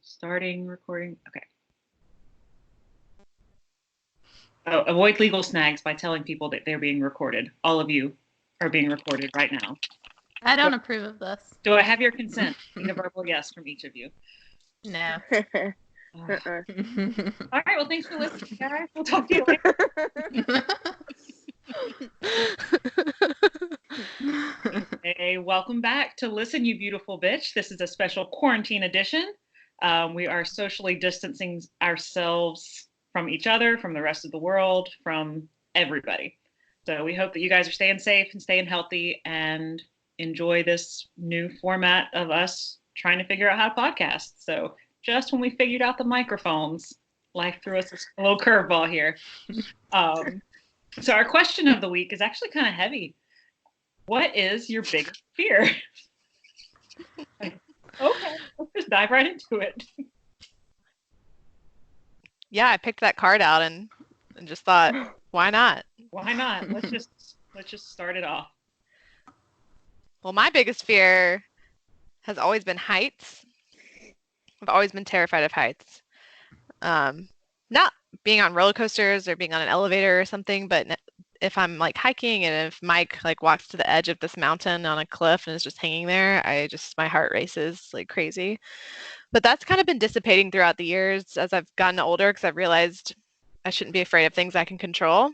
Starting recording. Okay. Oh, avoid legal snags by telling people that they're being recorded. All of you are being recorded right now. I don't approve of this. Do I have your consent? Need a verbal yes from each of you. No. All right. Well, thanks for listening, guys. We'll talk to you later. Hey, welcome back to Listen, You Beautiful Bitch. This is a special quarantine edition. We are socially distancing ourselves from each other, from the rest of the world, from everybody. So we hope that you guys are staying safe and staying healthy and enjoy this new format of us trying to figure out how to podcast. So just when we figured out the microphones, life threw us a little curveball here. So our question of the week is actually kind of heavy. What is your biggest fear? Okay, let's just dive right into it. Yeah, I picked that card out and just thought, why not? Why not? Let's just start it off. Well, my biggest fear has always been heights. I've always been terrified of heights. Not being on roller coasters or being on an elevator or something, but if I'm like hiking and if Mike like walks to the edge of this mountain on a cliff and is just hanging there, my heart races like crazy. But that's kind of been dissipating throughout the years as I've gotten older because I've realized I shouldn't be afraid of things I can control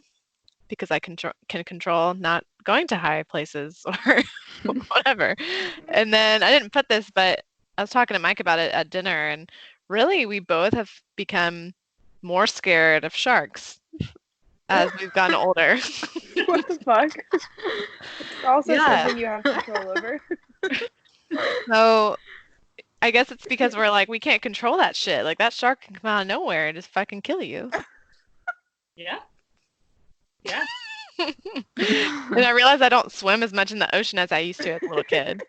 because I can control not going to high places or whatever. And then I didn't put this, but I was talking to Mike about it at dinner, and really we both have become more scared of sharks as we've gotten older. What the fuck? It's also something you have control over. So I guess it's because we're like, we can't control that shit. Like that shark can come out of nowhere and just fucking kill you. Yeah. And I realize I don't swim as much in the ocean as I used to as a little kid.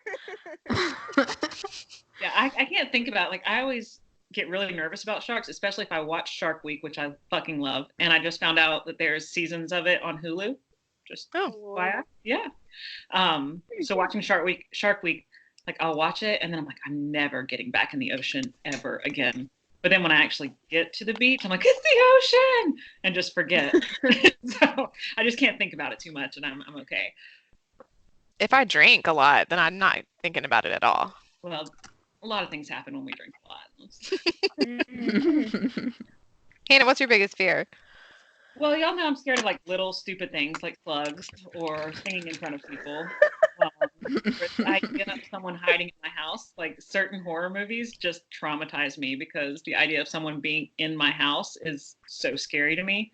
Yeah, I can't think about, like, I always get really nervous about sharks, especially if I watch Shark Week, which I fucking love. And I just found out that there's seasons of it on Hulu. Just why? Yeah. So watching Shark Week, like I'll watch it and then I'm like, I'm never getting back in the ocean ever again. But then when I actually get to the beach, I'm like, it's the ocean, and just forget. So I just can't think about it too much, and I'm okay. If I drink a lot, then I'm not thinking about it at all. Well, a lot of things happen when we drink a lot. Hannah, what's your biggest fear? Well, y'all know I'm scared of like little stupid things like slugs or singing in front of people. The idea of someone hiding in my house, like certain horror movies just traumatize me because the idea of someone being in my house is so scary to me,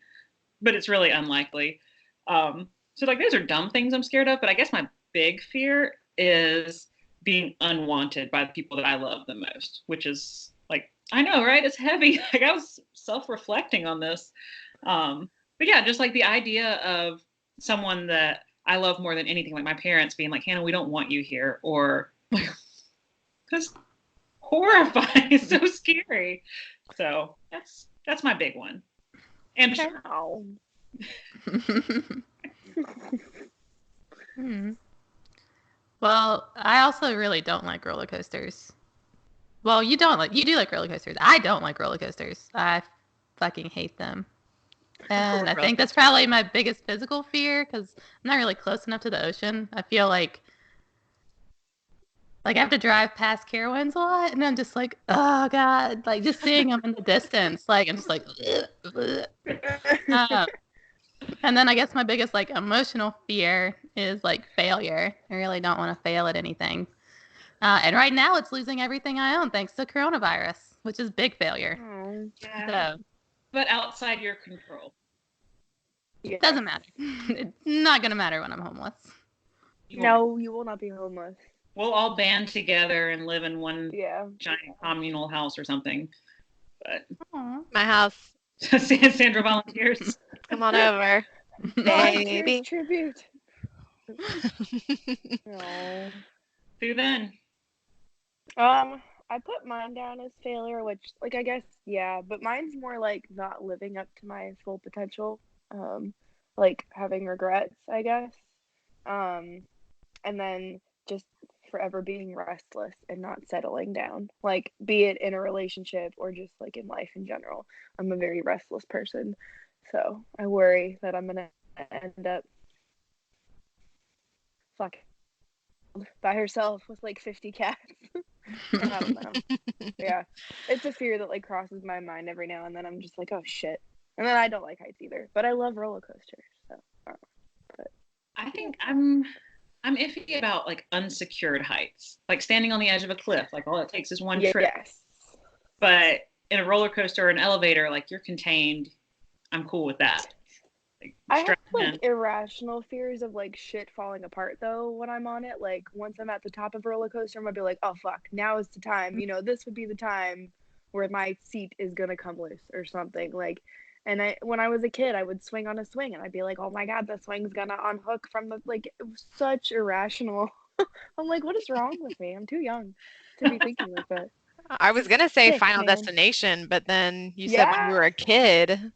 but it's really unlikely. So like those are dumb things I'm scared of, but I guess my big fear is being unwanted by the people that I love the most, which is like, I know, right? It's heavy. Like I was self-reflecting on this. But yeah, just like the idea of someone that I love more than anything, like my parents being like, Hannah, we don't want you here, or like, just horrifying. It's so scary. So that's my big one. And Well, I also really don't like roller coasters. Well, you do like roller coasters. I don't like roller coasters. I fucking hate them. And I think that's probably my biggest physical fear because I'm not really close enough to the ocean. I feel like I have to drive past Carowinds a lot, and I'm just like, oh god, like just seeing them in the distance, like I'm just like, and then I guess my biggest like emotional fear is like failure. I really don't want to fail at anything. And right now it's losing everything I own thanks to coronavirus, which is big failure. Yeah. So, but outside your control. It doesn't matter. It's not going to matter when I'm homeless. No, you will not be homeless. We'll all band together and live in one giant communal house or something. But my house. Sandra volunteers. Come on over, baby. Tribute. Who then? I put mine down as failure, which, like, I guess, yeah, but mine's more like not living up to my full potential, like having regrets, I guess, and then just forever being restless and not settling down. Like, be it in a relationship or just like in life in general. I'm a very restless person. So I worry that I'm gonna end up fucking by herself with like 50 cats. I don't know. Yeah. It's a fear that like crosses my mind every now and then. I'm just like, oh shit. And then I don't like heights either. But I love roller coasters. So I don't know. But I think I'm iffy about like unsecured heights, like standing on the edge of a cliff. Like all it takes is one trip. yes. But in a roller coaster or an elevator, like you're contained. I'm cool with that. Like, I have strapping in. like irrational fears of like shit falling apart though when I'm on it. Like once I'm at the top of a roller coaster, I'm gonna be like, oh fuck, now is the time. You know, this would be the time where my seat is gonna come loose or something. Like, and when I was a kid, I would swing on a swing and I'd be like, oh my god, the swing's gonna unhook from the like. It was such irrational. I'm like, what is wrong with me? I'm too young to be thinking like that. I was gonna say Sick, Final man. Destination, but then you said when you were a kid.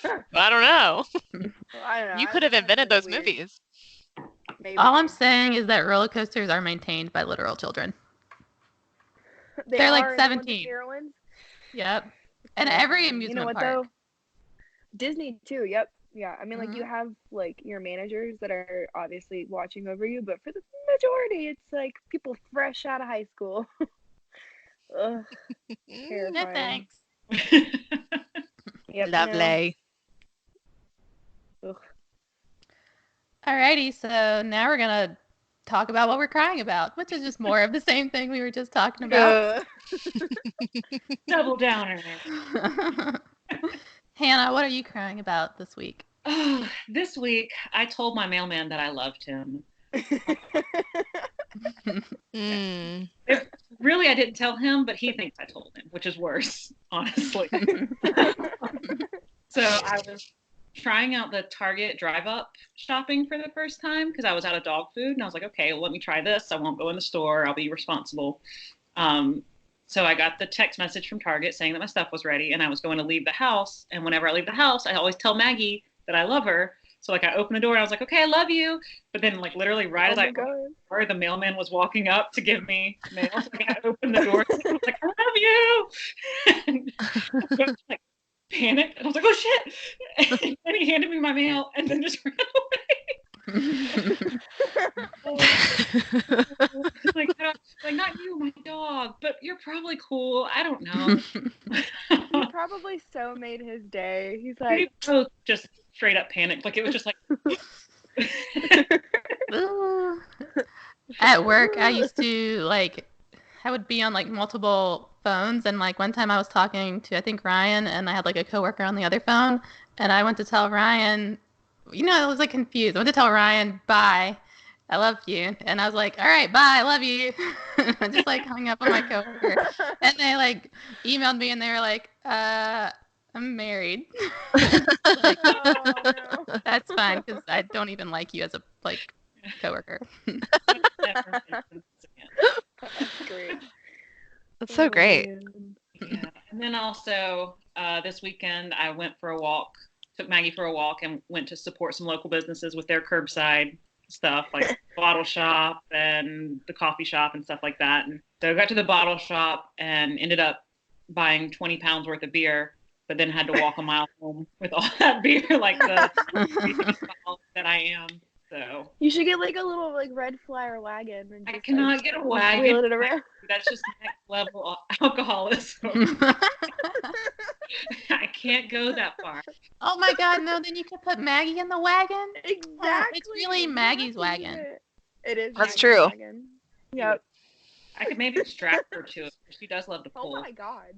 Well, I don't know. I don't know. You I could have think invented that's those weird. movies. Maybe. All I'm saying is that roller coasters are maintained by literal children. They're like are the ones with 17. heroines. Yep. And every You know amusement what park. though? Disney too. Yep. Yeah. I mean, like you Mhm. have like your managers that are obviously watching over you, but for the majority, it's like people fresh out of high school. Ugh, Mm, No terrifying. thanks. Yep. Lovely. No. Ugh. Alrighty, so now we're gonna talk about what we're crying about, which is just more of the same thing we were just talking about. Double downer. Hannah, what are you crying about this week? Oh, this week I told my mailman that I loved him. Mm. Really, I didn't tell him, but he thinks I told him, which is worse, honestly. So I was trying out the Target drive-up shopping for the first time because I was out of dog food, and I was like, okay, well, let me try this. I won't go in the store. I'll be responsible. So I got the text message from Target saying that my stuff was ready, and I was going to leave the house. And whenever I leave the house, I always tell Maggie that I love her. So like I opened the door and I was like, okay, I love you. But then like literally right as I opened the door, the mailman was walking up to give me mail. So like, I opened the door and I was like, I love you. And I was, like panicked and I was like, oh shit. And then he handed me my mail and then just ran away. like not you, my dog, but you're probably cool. I don't know. You probably so made his day. He's like, We both just straight up panicked. Like it was just like. At work, I used to I would be on like multiple phones, and like one time I was talking to I think Ryan, and I had like a coworker on the other phone, and I went to tell Ryan, I was like confused. I went to tell Ryan, bye, I love you, and I was like, all right, bye, I love you. I just like hung up on my coworker, and they like emailed me, and they were like, I'm married. Like, oh no. that's fine because I don't even like you as a coworker. That's great. That's so great. Man. Yeah. And then also this weekend I went for a walk, took Maggie for a walk and went to support some local businesses with their curbside stuff like bottle shop and the coffee shop and stuff like that. And so I got to the bottle shop and ended up buying 20 pounds worth of beer, but then had to walk a mile home with all that beer like the that I am. So You should get like a little like red flyer wagon and I just cannot get a wheel wagon. it around. That's just next level alcoholism. I can't go that far. Oh my god, no, then you could put Maggie in the wagon. Exactly. It's really Maggie's wagon. It is. That's Maggie's true. Wagon. Yep. I could maybe strap her to it. She does love to pull. Oh my god.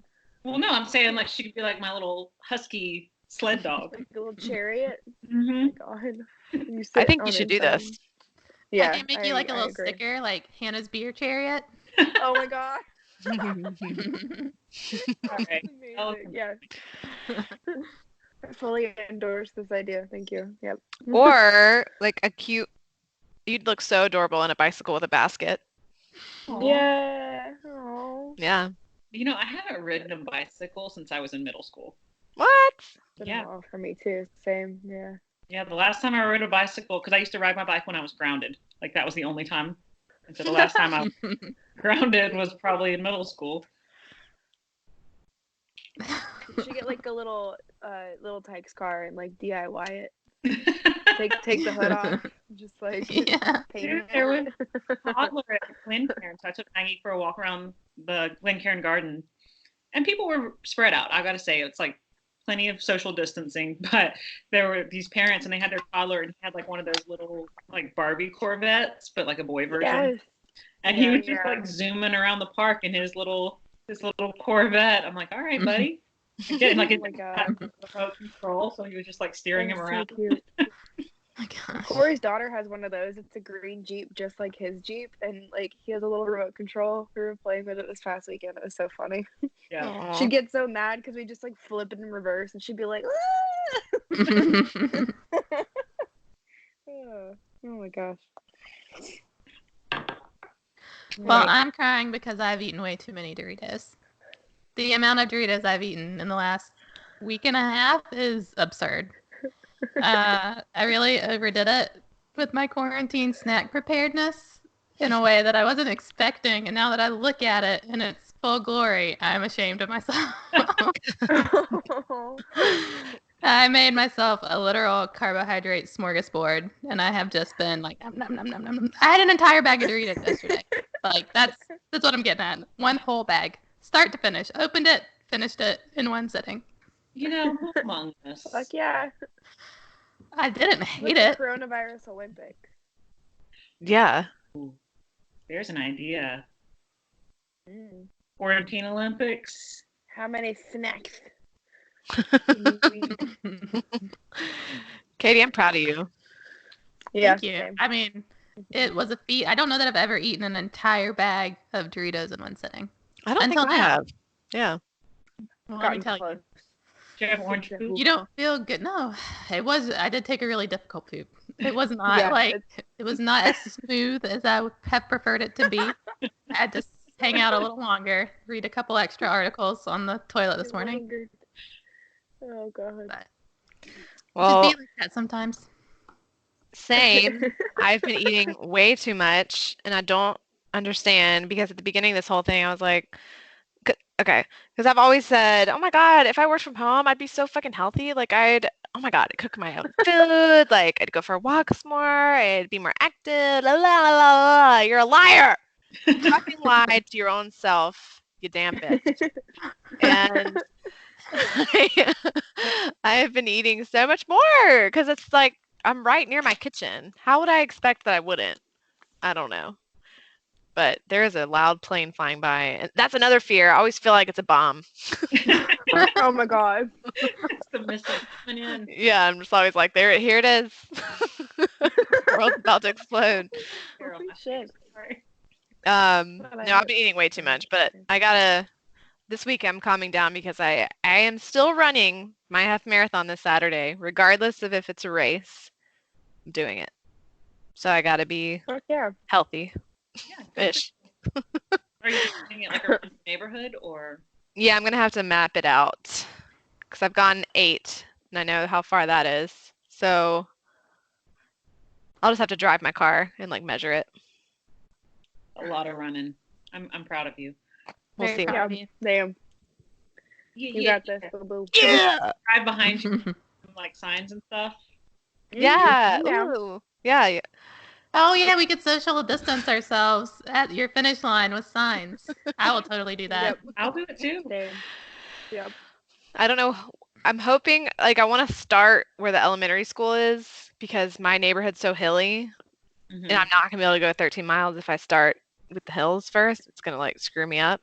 Well, no, I'm saying like she could be like my little husky sled dog. Like a little chariot. Mm-hmm. Oh my god. You I sit think you on should do inside. this. Yeah. I can make you like a I little agree. sticker, like Hannah's beer chariot. Oh my god. All right. Amazing. Yes. I fully endorse this idea. Thank you. Yep. Or like you'd look so adorable on a bicycle with a basket. Aw. Yeah. Oh. Yeah. You know, I haven't ridden a bicycle since I was in middle school. What? Yeah. For me too. Same. Yeah. Yeah, the last time I rode a bicycle, because I used to ride my bike when I was grounded. Like that was the only time And so the last time I was grounded was probably in middle school. You should get like a little Tykes car and like DIY it. Take the hood off. Just like Yeah. paint Dude, it. there was a toddler at Glencairn, so I took Maggie for a walk around the Glencairn garden, and people were spread out. I got to say, it's like plenty of social distancing, but there were these parents, and they had their toddler, and he had like one of those little like Barbie Corvettes, but like a boy version. Yes. And he Yeah, was just yeah. like zooming around the park in his little Corvette. I'm like, all right, buddy. Again, like Oh it my had god. remote control, so he was just like steering him That's around. so cute. Oh my gosh. Corey's daughter has one of those. It's a green Jeep, just like his Jeep, and like he has a little remote control. We were playing with it this past weekend. It was so funny. Yeah. Aw. She'd get so mad because we just like flip it in reverse, and she'd be like, oh my gosh. Well, Right. I'm crying because I've eaten way too many Doritos. The amount of Doritos I've eaten in the last week and a half is absurd. I really overdid it with my quarantine snack preparedness in a way that I wasn't expecting. And now that I look at it in its full glory, I'm ashamed of myself. I made myself a literal carbohydrate smorgasbord, and I have just been like, nom, nom, nom, nom, nom. I had an entire bag of Doritos yesterday. Like that's what I'm getting at. One whole bag, start to finish. Opened it, finished it in one sitting. You know, who among us? Fuck yeah. I didn't What's hate the it. coronavirus Olympic? Yeah. Ooh, there's an idea. Mm. Quarantine Olympics. How many snacks? can you eat? Katie, I'm proud of you. Yeah. Thank you. same. I mean, it was a feat. I don't know that I've ever eaten an entire bag of Doritos in one sitting. I don't Until think I now. have. Yeah. Well, let me Gotten tell close. Do you have orange Yeah. food? you don't feel good. No, it was. I did take a really difficult poop. It was not Yeah, like it was not as smooth as I would have preferred it to be. I had to hang out a little longer, read a couple extra articles on the toilet this morning. Oh god. But Well, just be like that sometimes. same. I've been eating way too much, and I don't understand because at the beginning of this whole thing, I was like, okay, because I've always said, oh my God, if I worked from home, I'd be so fucking healthy. Like oh my God, I'd cook my own food. Like I'd go for walks more. I'd be more active. La, la, la, la, la. You're a liar. You fucking lied to your own self, you damn bitch. And I have been eating so much more because it's like I'm right near my kitchen. How would I expect that I wouldn't? I don't know. But there is a loud plane flying by. And that's another fear. I always feel like it's a bomb. Oh my god. It's the missile coming in. Yeah, I'm just always like, here it is. The world's about to explode. Carol, Holy my shit. Sorry. No, I've been eating way too much, but this week I'm calming down because I am still running my half marathon this Saturday, regardless of if it's a race. I'm doing it. So I gotta be Fuck yeah. healthy. Yeah. good for Ish. you. Are you doing it like around the neighborhood or? Yeah, I'm gonna have to map it out because I've gone 8 and I know how far that is. So I'll just have to drive my car and like measure it. A lot of running. I'm proud of you. We'll Very see. proud of Yeah. you. Damn. Yeah, You got this, boo boo. Yeah. Drive behind you, like signs and stuff. Yeah. Yeah. Ooh. Yeah. Yeah. Oh yeah, we could social distance ourselves at your finish line with signs. I will totally do that. Yep. I'll do it too. Same. Yep. I don't know. I'm hoping like I want to start where the elementary school is because my neighborhood's so hilly Mhm. and I'm not gonna be able to go 13 miles if I start with the hills first. It's gonna like screw me up.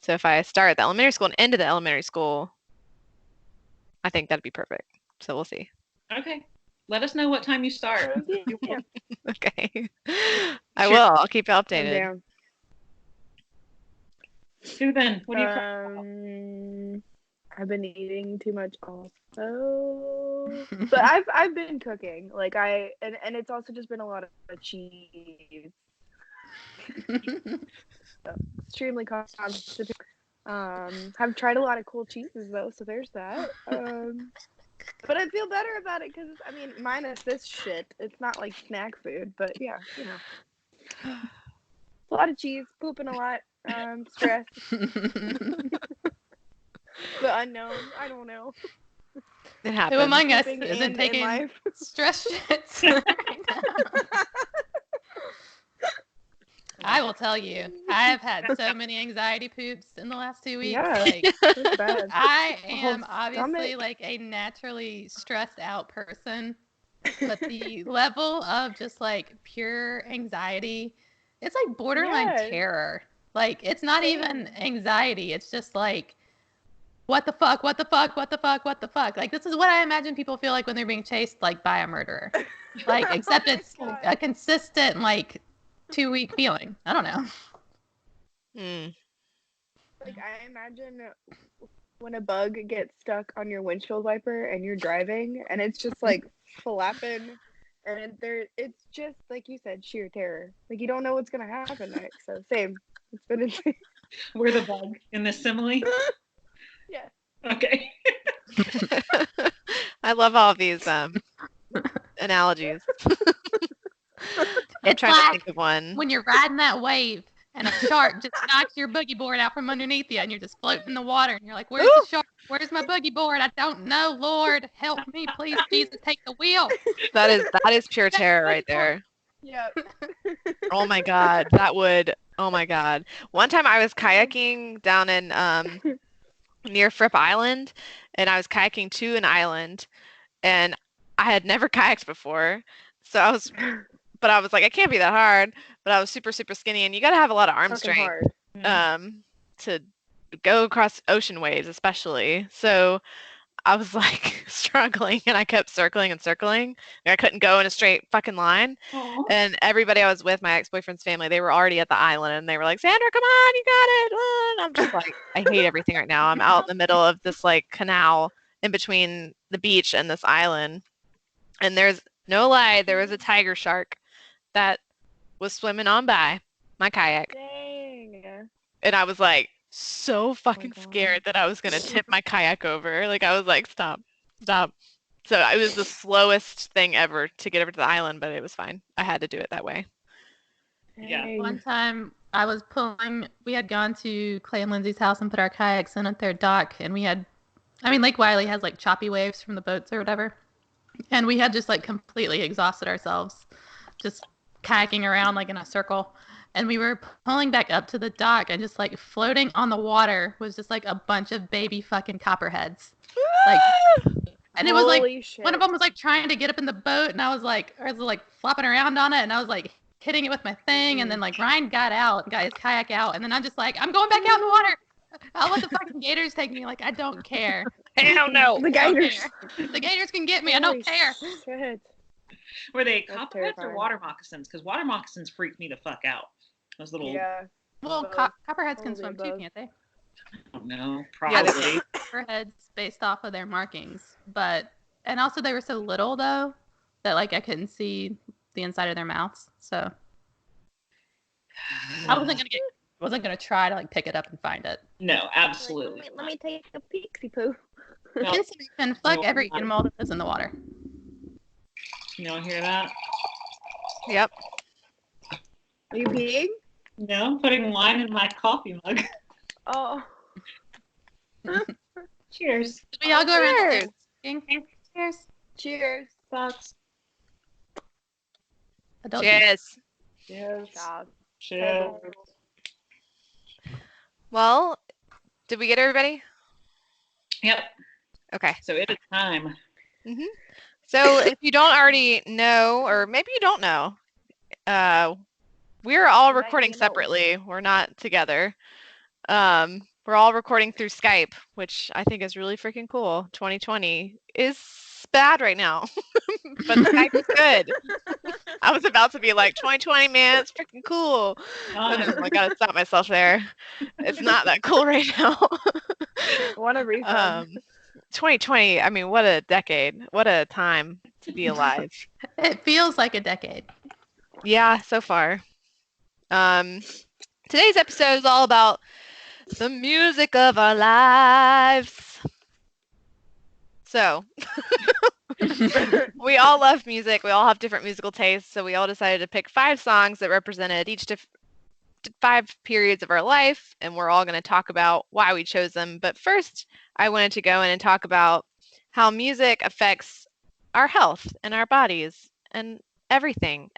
So if I start at the elementary school and end of the elementary school, I think that'd be perfect. So we'll see. Okay. Let us know what time you start. Yeah. Okay. I Sure. will. I'll keep you I'm updated. down. Sue, then, what do you? I've been eating too much also, but I've been cooking like and it's also just been a lot of cheese. Extremely constipated. Have tried a lot of cool cheeses though, so there's that. But I feel better about it because I mean, minus this shit, it's not like snack food, but yeah, you know. A lot of cheese, pooping a lot, stress, the unknown. I don't know. It Who happens. among us Pooping isn't and in taking life. stress shits right now? I will tell you, I've had so many anxiety poops in the last 2 weeks. Yeah. Like, It's bad. I The whole am obviously stomach. like a naturally stressed out person, but the level of just like pure anxiety, it's like borderline Yeah. terror. Like, it's not even anxiety. It's just like, what the fuck, what the fuck, what the fuck, what the fuck. Like, this is what I imagine people feel like when they're being chased like by a murderer. Like, except Oh my it's God. a consistent like 2 week feeling. I don't know. Mm. Like, I imagine when a bug gets stuck on your windshield wiper and you're driving and it's just like flapping and it's just like you said, sheer terror. Like, you don't know what's gonna happen next. So same. It's been insane. We're the bug in this simile. Yeah. Okay. I love all these analogies. I'm It's trying to like think of one. when you're riding that wave and a shark just knocks your boogie board out from underneath you and you're just floating in the water and you're like, where's Ooh. the shark? Where's my boogie board? I don't know, Lord. Help me, please, Jesus, take the wheel. That is pure terror right there. Yeah. Oh my God, that would. Oh my God. One time I was kayaking down in near Fripp Island, and I was kayaking to an island, and I had never kayaked before, but I was like, it can't be that hard. But I was super super skinny, and you got to have a lot of arm Fucking strength hard. to go across ocean waves, especially. So I was like struggling, and I kept circling and circling. I couldn't go in a straight fucking line. Aw. And everybody I was with, my ex-boyfriend's family, they were already at the island, and they were like, Sandra, come on, you got it. And I'm just like, I hate everything right now. I'm out in the middle of this like canal in between the beach and this island. And there's no lie, there was a tiger shark that was swimming on by my kayak. Dang. And I was like so fucking God. scared that I was going to tip my kayak over. Like, I was like, stop, stop. So it was the slowest thing ever to get over to the island, but it was fine. I had to do it that way. Yeah. Dang. One time we had gone to Clay and Lindsay's house and put our kayaks in at their dock, and Lake Wiley has like choppy waves from the boats or whatever. And we had just like completely exhausted ourselves, just kayaking around like in a circle. And we were pulling back up to the dock, and just like floating on the water was just like a bunch of baby fucking copperheads. Like, and it was like, Holy shit. one of them was like trying to get up in the boat, and I was like flopping around on it, and I was like hitting it with my thing, and then like Ryan got his kayak out, and then I'm just like, I'm going back out in the water. I'll let the fucking gators take me. Like, I don't care. Hell no. The I don't gators. care. The gators can get me. I don't Holy care. Shit. Were they That's copperheads or terrifying. water moccasins? Because water moccasins freak me the fuck out. Those little, Yeah. Well, Both. copperheads can Probably swim too, both. can't they? I don't know, Yeah, they probably. Copperheads based off of their markings, and also they were so little though that like I couldn't see the inside of their mouths, so I wasn't gonna try to like pick it up and find it. No, absolutely. Let me take a peeksy poo. No. And fuck No, every not- animal that lives in the water. You don't hear that? Yep. Are you peeing? No, I'm putting wine in my coffee mug. Oh. Cheers. Did we all go around the Cheers. table drinking? Cheers. Cheers. Thoughts? Adult Cheers. Cheers. Stop. Cheers. Well, did we get everybody? Yep. Okay. So it is time. So if you don't already know, or maybe you don't know, we're all You might recording need to know. separately. We're not together. We're all recording through Skype, which I think is really freaking cool. 2020 is bad right now, but Skype is good. I was about to be like, 2020, man, it's freaking cool. And then I gotta stop myself there. It's not that cool right now. Want a refund? 2020, I mean, what a decade. What a time to be alive. It feels like a decade. Yeah, so far. Today's episode is all about the music of our lives. So, we all love music. We all have different musical tastes. So we all decided to pick 5 songs that represented each 5 periods of our life, and we're all going to talk about why we chose them. But first, I wanted to go in and talk about how music affects our health and our bodies and everything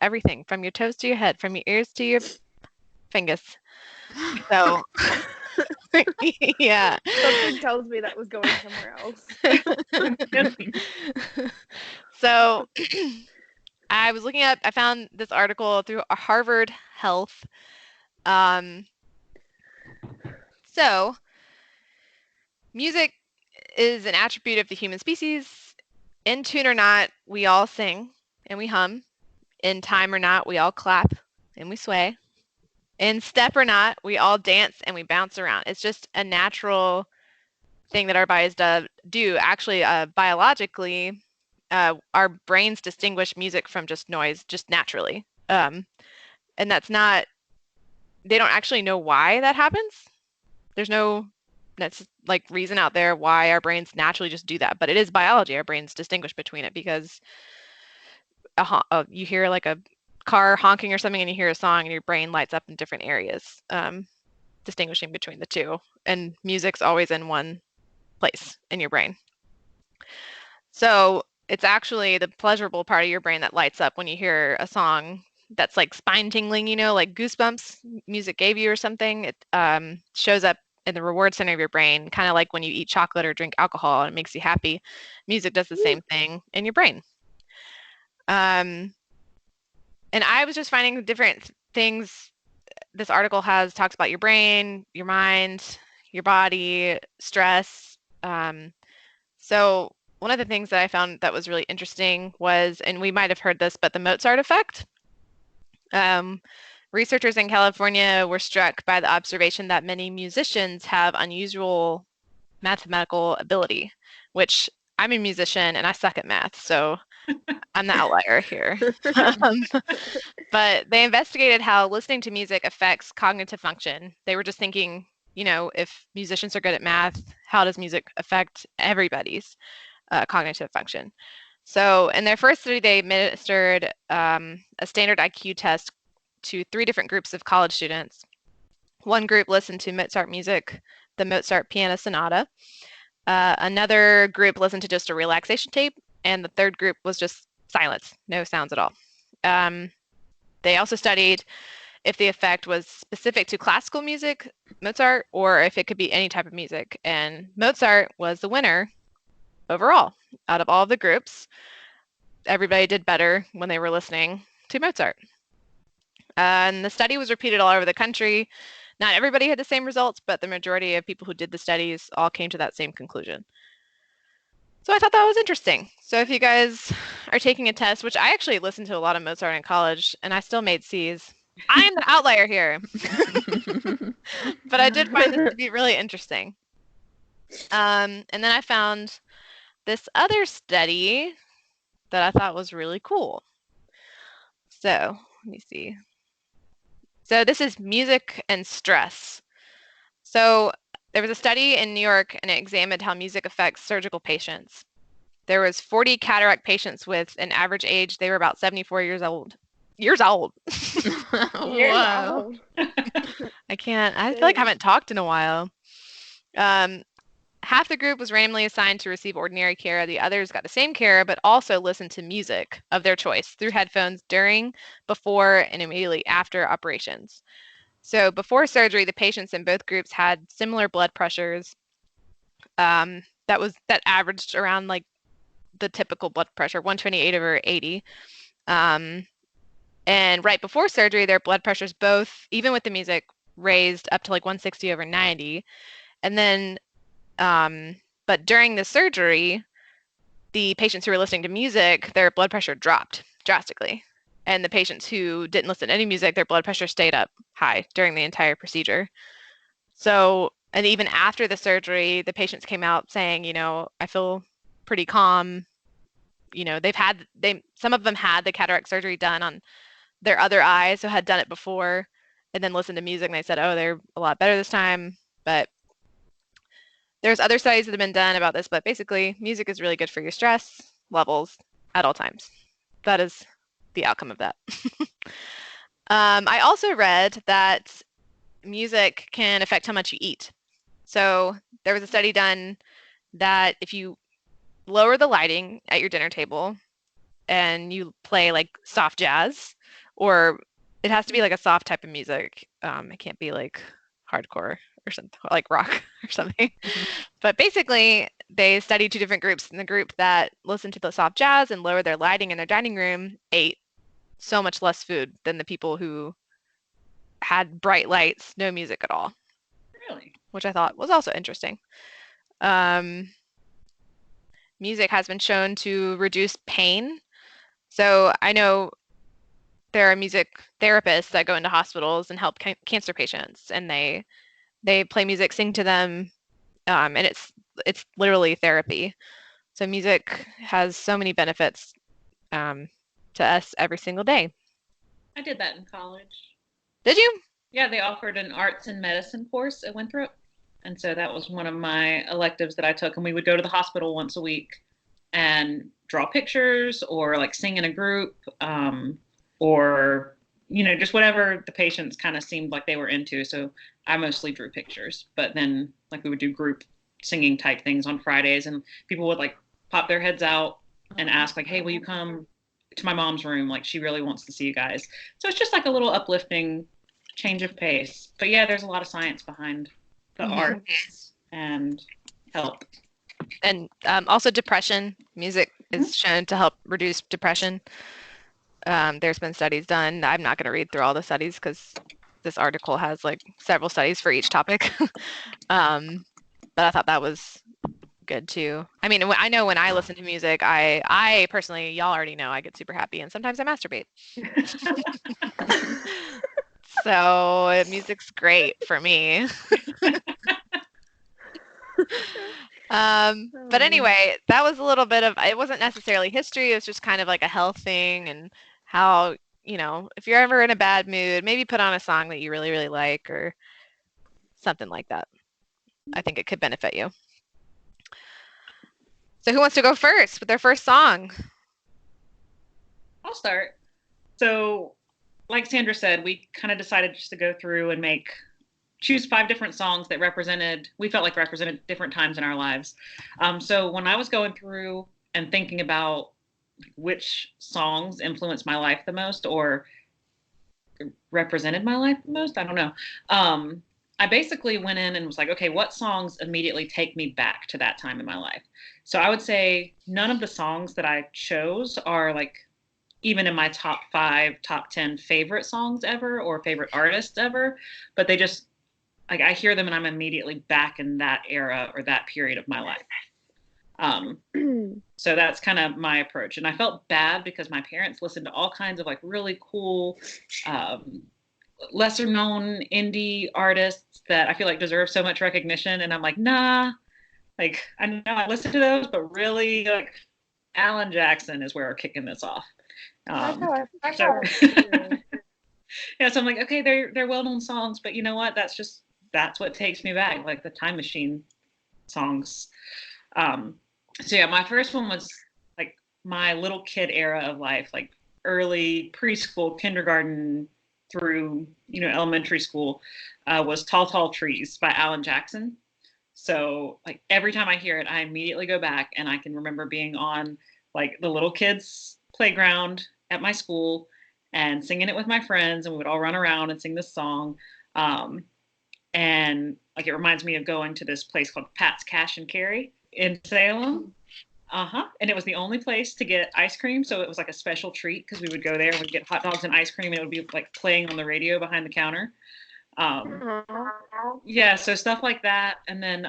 from your toes to your head, from your ears to your fingers. So, yeah. Something tells me that was going somewhere else. So, I found this article through Harvard Health. So, music is an attribute of the human species. In tune or not, we all sing and we hum. In time or not, we all clap and we sway. In step or not, we all dance and we bounce around. It's just a natural thing that our bodies do. Actually, biologically, our brains distinguish music from just noise just naturally. And that's not, they don't actually know why that happens. There's no reason out there why our brains naturally just do that, but it is biology. Our brains distinguish between it because you hear like a car honking or something and you hear a song and your brain lights up in different areas, distinguishing between the two. And music's always in one place in your brain. So it's actually the pleasurable part of your brain that lights up when you hear a song that's like spine tingling, like goosebumps music gave you or something. It shows up in the reward center of your brain, kind of like when you eat chocolate or drink alcohol and it makes you happy. Music does the same thing in your brain. And I was just finding different things this article talks about your brain, your mind, your body, stress. So one of the things that I found that was really interesting was, and we might have heard this, but the Mozart effect. Researchers in California were struck by the observation that many musicians have unusual mathematical ability, which I'm a musician and I suck at math, so I'm the outlier here. But they investigated how listening to music affects cognitive function. They were just thinking, if musicians are good at math, how does music affect everybody's cognitive function? So in their first study, they administered a standard IQ test to 3 different groups of college students. One group listened to Mozart music, the Mozart Piano Sonata. Another group listened to just a relaxation tape, and the third group was just silence, no sounds at all. They also studied if the effect was specific to classical music, Mozart, or if it could be any type of music. And Mozart was the winner overall out of all of the groups. Everybody did better when they were listening to Mozart. And the study was repeated all over the country. Not everybody had the same results, but the majority of people who did the studies all came to that same conclusion. So I thought that was interesting. So if you guys are taking a test, which I actually listened to a lot of Mozart in college, and I still made C's. I am the outlier here. But I did find this to be really interesting. And then I found this other study that I thought was really cool. So let me see. So this is music and stress. So there was a study in New York and it examined how music affects surgical patients. There was 40 cataract patients with an average age, they were about 74 years old. Years old. Wow. I feel like I haven't talked in a while. Half the group was randomly assigned to receive ordinary care. The others got the same care, but also listened to music of their choice through headphones during, before, and immediately after operations. So before surgery, the patients in both groups had similar blood pressures. That averaged around like the typical blood pressure, 128/80. And right before surgery, their blood pressures both, even with the music, raised up to like 160/90. And then but during the surgery, the patients who were listening to music, their blood pressure dropped drastically. And the patients who didn't listen to any music, their blood pressure stayed up high during the entire procedure. So, and even after the surgery, the patients came out saying, I feel pretty calm. Some of them had the cataract surgery done on their other eye, so had done it before, and then listened to music, and they said, oh, they're a lot better this time. But there's other studies that have been done about this, but basically music is really good for your stress levels at all times. That is the outcome of that. I also read that music can affect how much you eat. So there was a study done that if you lower the lighting at your dinner table and you play like soft jazz, or it has to be like a soft type of music. It can't be like hardcore or something like rock or something. But basically, they studied two different groups. And the group that listened to the soft jazz and lowered their lighting in their dining room ate so much less food than the people who had bright lights, no music at all. Really? Which I thought was also interesting. Music has been shown to reduce pain. So I know there are music therapists that go into hospitals and help cancer patients, and they play music, sing to them, and it's literally therapy. So music has so many benefits to us every single day. I did that in college. Did you? Yeah, they offered an arts and medicine course at Winthrop. And so that was one of my electives that I took. And we would go to the hospital once a week and draw pictures or like sing in a group, or, just whatever the patients kind of seemed like they were into. So I mostly drew pictures, but then like we would do group singing type things on Fridays, and people would like pop their heads out and ask like, hey, will you come to my mom's room? Like she really wants to see you guys. So it's just like a little uplifting change of pace. But yeah, there's a lot of science behind the arts and help. And also depression. Music is shown to help reduce depression. There's been studies done. I'm not going to read through all the studies because this article has like several studies for each topic. But I thought that was good too. I mean, I know when I listen to music, I personally, y'all already know, I get super happy, and sometimes I masturbate. So music's great for me. But anyway, that was a little bit of, it wasn't necessarily history, it was just kind of like a health thing, and how, if you're ever in a bad mood, maybe put on a song that you really, really like or something like that. I think it could benefit you. So who wants to go first with their first song? I'll start. So like Sandra said, we kind of decided just to go through and choose 5 different songs that we felt like represented different times in our lives. So when I was going through and thinking about which songs influenced my life the most or represented my life the most, I don't know. I basically went in and was like, okay, what songs immediately take me back to that time in my life? So I would say none of the songs that I chose are like even in my top 5, top 10 favorite songs ever or favorite artists ever, but they just, like, I hear them and I'm immediately back in that era or that period of my life. So that's kind of my approach. And I felt bad because my parents listened to all kinds of like really cool, lesser known indie artists that I feel like deserve so much recognition. And I'm like, nah, like I know I listen to those, but really like Alan Jackson is where we're kicking this off. So I'm like, okay, they're well-known songs, but you know what? That's what takes me back, like the Time Machine songs. So yeah, my first one was like my little kid era of life, like early preschool, kindergarten through, elementary school, was Tall, Tall Trees by Alan Jackson. So like every time I hear it, I immediately go back and I can remember being on like the little kids playground at my school and singing it with my friends, and we would all run around and sing this song. And like it reminds me of going to this place called Pat's Cash and Carry in Salem. And it was the only place to get ice cream, so it was like a special treat because we would go there and we'd get hot dogs and ice cream, and it would be like playing on the radio behind the counter. Yeah, so stuff like that. And then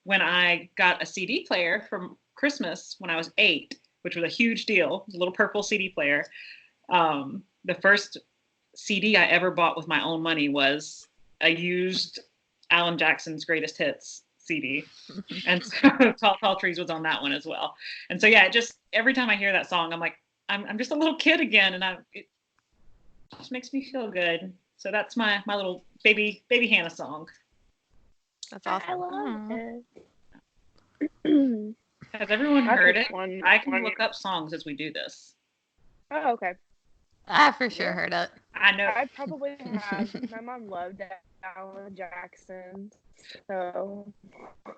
when I got a CD player from Christmas when I was 8, which was a huge deal, a little purple CD player. The first CD I ever bought with my own money was a used Alan Jackson's Greatest Hits CD. And so Tall, Tall Trees was on that one as well. And so, yeah, every time I hear that song, I'm like, I'm just a little kid again. And it just makes me feel good. So that's my little baby Hannah song. That's awesome. I love it. Has everyone heard it? One, I can look up songs as we do this. Oh, okay. I for sure Yeah. heard it. I know. I probably have. My mom loved Alan Jackson, so.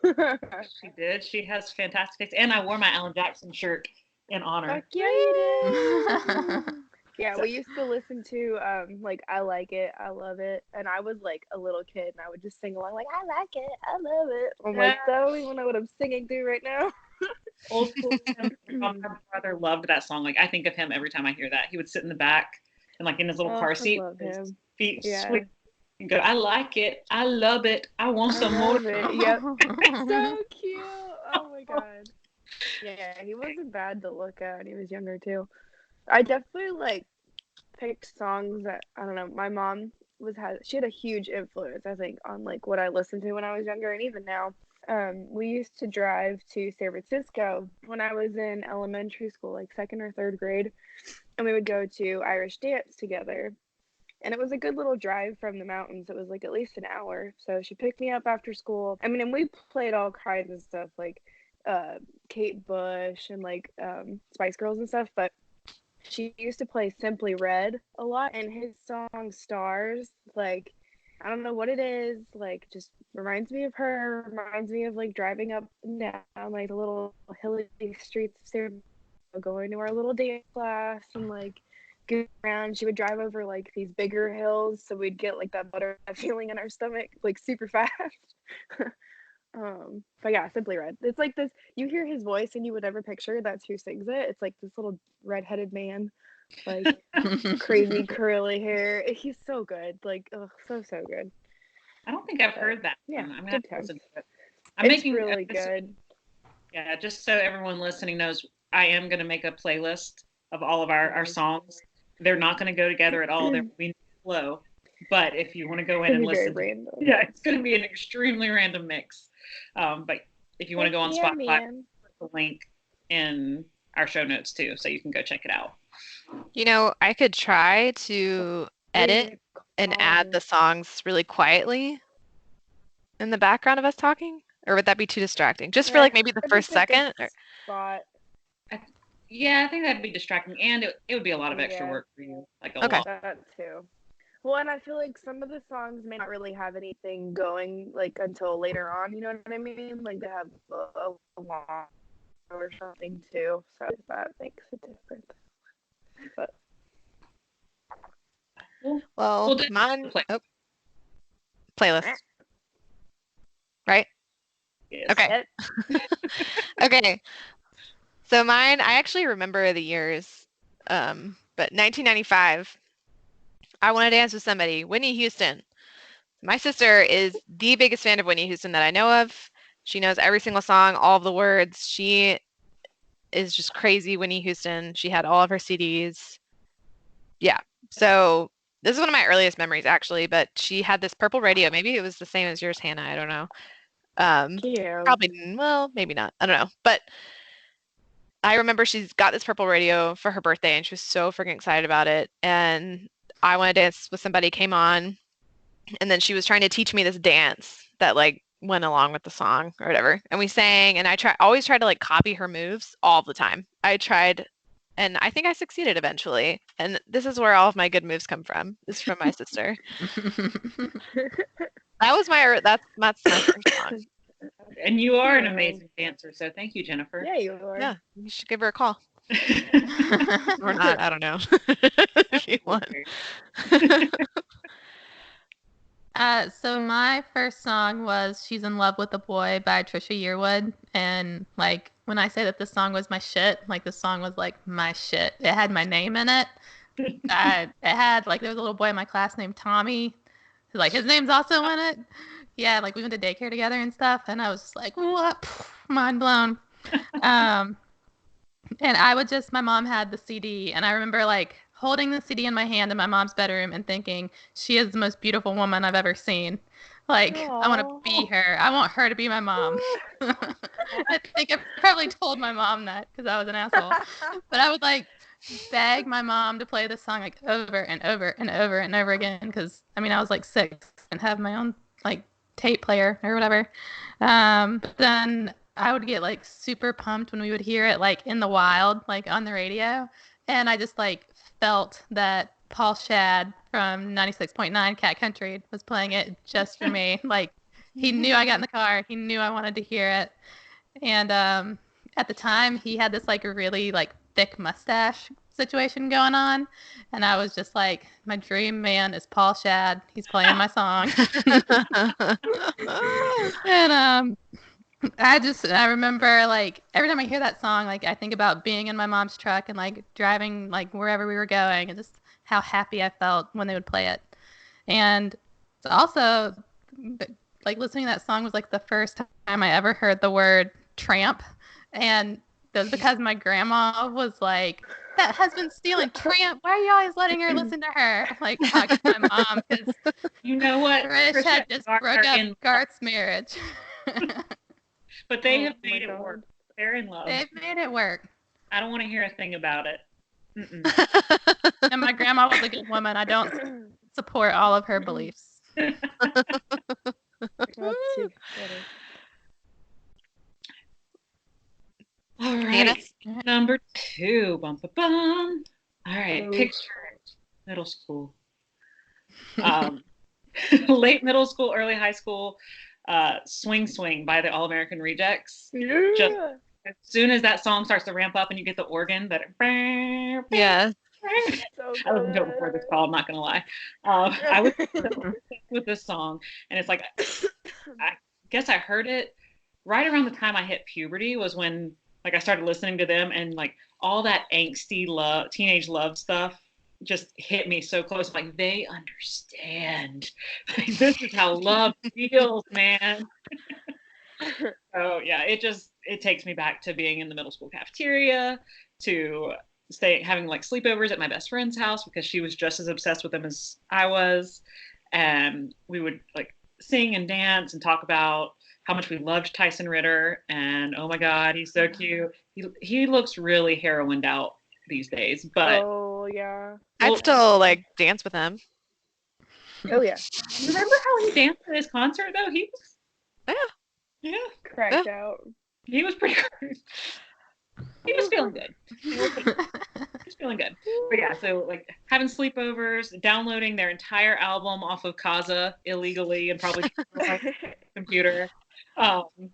She did. She has fantastic taste. And I wore my Alan Jackson shirt in honor. Fuck yeah, you did. That's Yeah, So- we used to listen to like I Like It, I Love It, and I was like a little kid and I would just sing along like I like it, I love it. I'm like, I don't even know what I'm singing through right now. Old school. My brother loved that song. Like I think of him every time I hear that. He would sit in the back and like in his little car I seat, love with his him. feet Yeah. sweep and go, I like it, I love it, I want I some more. love it. Yep. So cute. Oh my god. Yeah, he wasn't bad to look at. He was younger too. I definitely like picked songs that I don't know. My mom she had a huge influence, I think, on like what I listened to when I was younger and even now. We used to drive to San Francisco when I was in elementary school, like second or third grade, and we would go to Irish dance together. And it was a good little drive from the mountains. It was like at least an hour. So she picked me up after school. I mean, and we played all kinds of stuff like Kate Bush and like Spice Girls and stuff, but she used to play Simply Red a lot, and his song Stars, like I don't know what it is, like just reminds me of her, reminds me of like driving up and down like the little hilly streets of San Francisco, going to our little dance class and like go around. She would drive over like these bigger hills, so we'd get like that butterfly feeling in our stomach like super fast. But yeah, Simply Red. It's like this. You hear his voice, and you would never picture that's who sings it. It's like this little red-headed man, like crazy curly hair. He's so good. Like, oh, so good. I don't think I've heard that. Yeah, I'm gonna good have to times. listen to it. I'm It's making really good. Yeah, just so everyone listening knows, I am gonna make a playlist of all of our songs. They're not gonna go together at all. There will be no flow. But if you want to go in It's and gonna be very listen, random. yeah, it's gonna be an extremely random mix. But if you want to go on Yeah, Spotify, man. put the link in our show notes too, so you can go check it out. You know, I could try to edit and add the songs really quietly in the background of us talking, or would that be too distracting? Just for like maybe the first second. Spot. Yeah, I think that'd be distracting, and it would be a lot of extra Yeah. work for you. Like a Okay. lot. That too. Well, and I feel like some of the songs may not really have anything going like until later on. You know what I mean? Like they have a long or something too. So that makes a difference. But Well, We'll do mine. play- Oh, playlist. Right? Yes. Okay. Okay. So mine, I actually remember the years. But 1995, I Want to Dance with Somebody, Whitney Houston. My sister is the biggest fan of Whitney Houston that I know of. She knows every single song, all of the words. She is just crazy Whitney Houston. She had all of her CDs. Yeah. So this is one of my earliest memories, actually, but she had this purple radio. Maybe it was the same as yours, Hannah. I don't know. Cute. Probably, well, maybe not. I don't know. But I remember she's got this purple radio for her birthday, and she was so freaking excited about it. And I Want to Dance with Somebody came on, and then she was trying to teach me this dance that like went along with the song or whatever. And we sang, and I always tried to like copy her moves all the time. I tried, and I think I succeeded eventually. And this is where all of my good moves come from. Is from my sister. That's my first song. And you are an amazing dancer, so thank you, Jennifer. Yeah, you are. Yeah, you should give her a call. Or not, I don't know. If you want. So my first song was "She's in Love with a Boy" by Trisha Yearwood, and like when I say that this song was my shit, like this song was like my shit. It had my name in it. It had like there was a little boy in my class named Tommy, like his name's also in it. Yeah, like we went to daycare together and stuff, and I was just like, what? Mind blown. And my mom had the CD, and I remember like holding the CD in my hand in my mom's bedroom and thinking, she is the most beautiful woman I've ever seen. Like, I want to be her. I want her to be my mom. I think I probably told my mom that because I was an asshole. But I would like beg my mom to play this song like over and over and over and over again because, I mean, I was like 6 and have my own like tape player or whatever. Then I would get like super pumped when we would hear it like in the wild, like on the radio. And I just like felt that Paul Shad from 96.9 Cat Country was playing it just for me. Like, he knew I got in the car. He knew I wanted to hear it. And at the time, he had this like really like thick mustache situation going on, and I was just like, my dream man is Paul Shad. He's playing my song. And I remember like every time I hear that song, like I think about being in my mom's truck and like driving like wherever we were going, and just how happy I felt when they would play it. And it's also like listening to that song was like the first time I ever heard the word tramp, and that was because my grandma was like, that husband's stealing tramp. Why are you always letting her listen to her? Like talking to my mom, because You know what? Trish had just broke up Garth's marriage. But they Oh have my made it God. work. They're in love. They've made it work. I don't want to hear a thing about it. Mm-mm. And my grandma was a good woman. I don't support all of her beliefs. That's too funny. All Nina? right. Number 2. Bum, ba, bum. All right. Ooh. Picture middle school. Late middle school, early high school. Swing Swing by the All American Rejects. Yeah. As soon as that song starts to ramp up and you get the organ that Yeah. So I listened to it before this call, I'm not gonna lie. I was with this song, and it's like, I guess I heard it right around the time I hit puberty was when like I started listening to them, and like all that angsty love, teenage love stuff just hit me so close. Like, they understand. Like, this is how love feels, man. So yeah, it takes me back to being in the middle school cafeteria, to having like sleepovers at my best friend's house because she was just as obsessed with them as I was, and we would like sing and dance and talk about how much we loved Tyson Ritter, and oh my God, he's so cute. He looks really heroined out these days, but Oh yeah. I'd still like dance with him. Oh yeah. remember how he danced at his concert though? He was yeah, Cracked out. he was pretty good. He was feeling good. He was feeling good. But yeah, so like having sleepovers, downloading their entire album off of Kaza illegally and probably on my computer,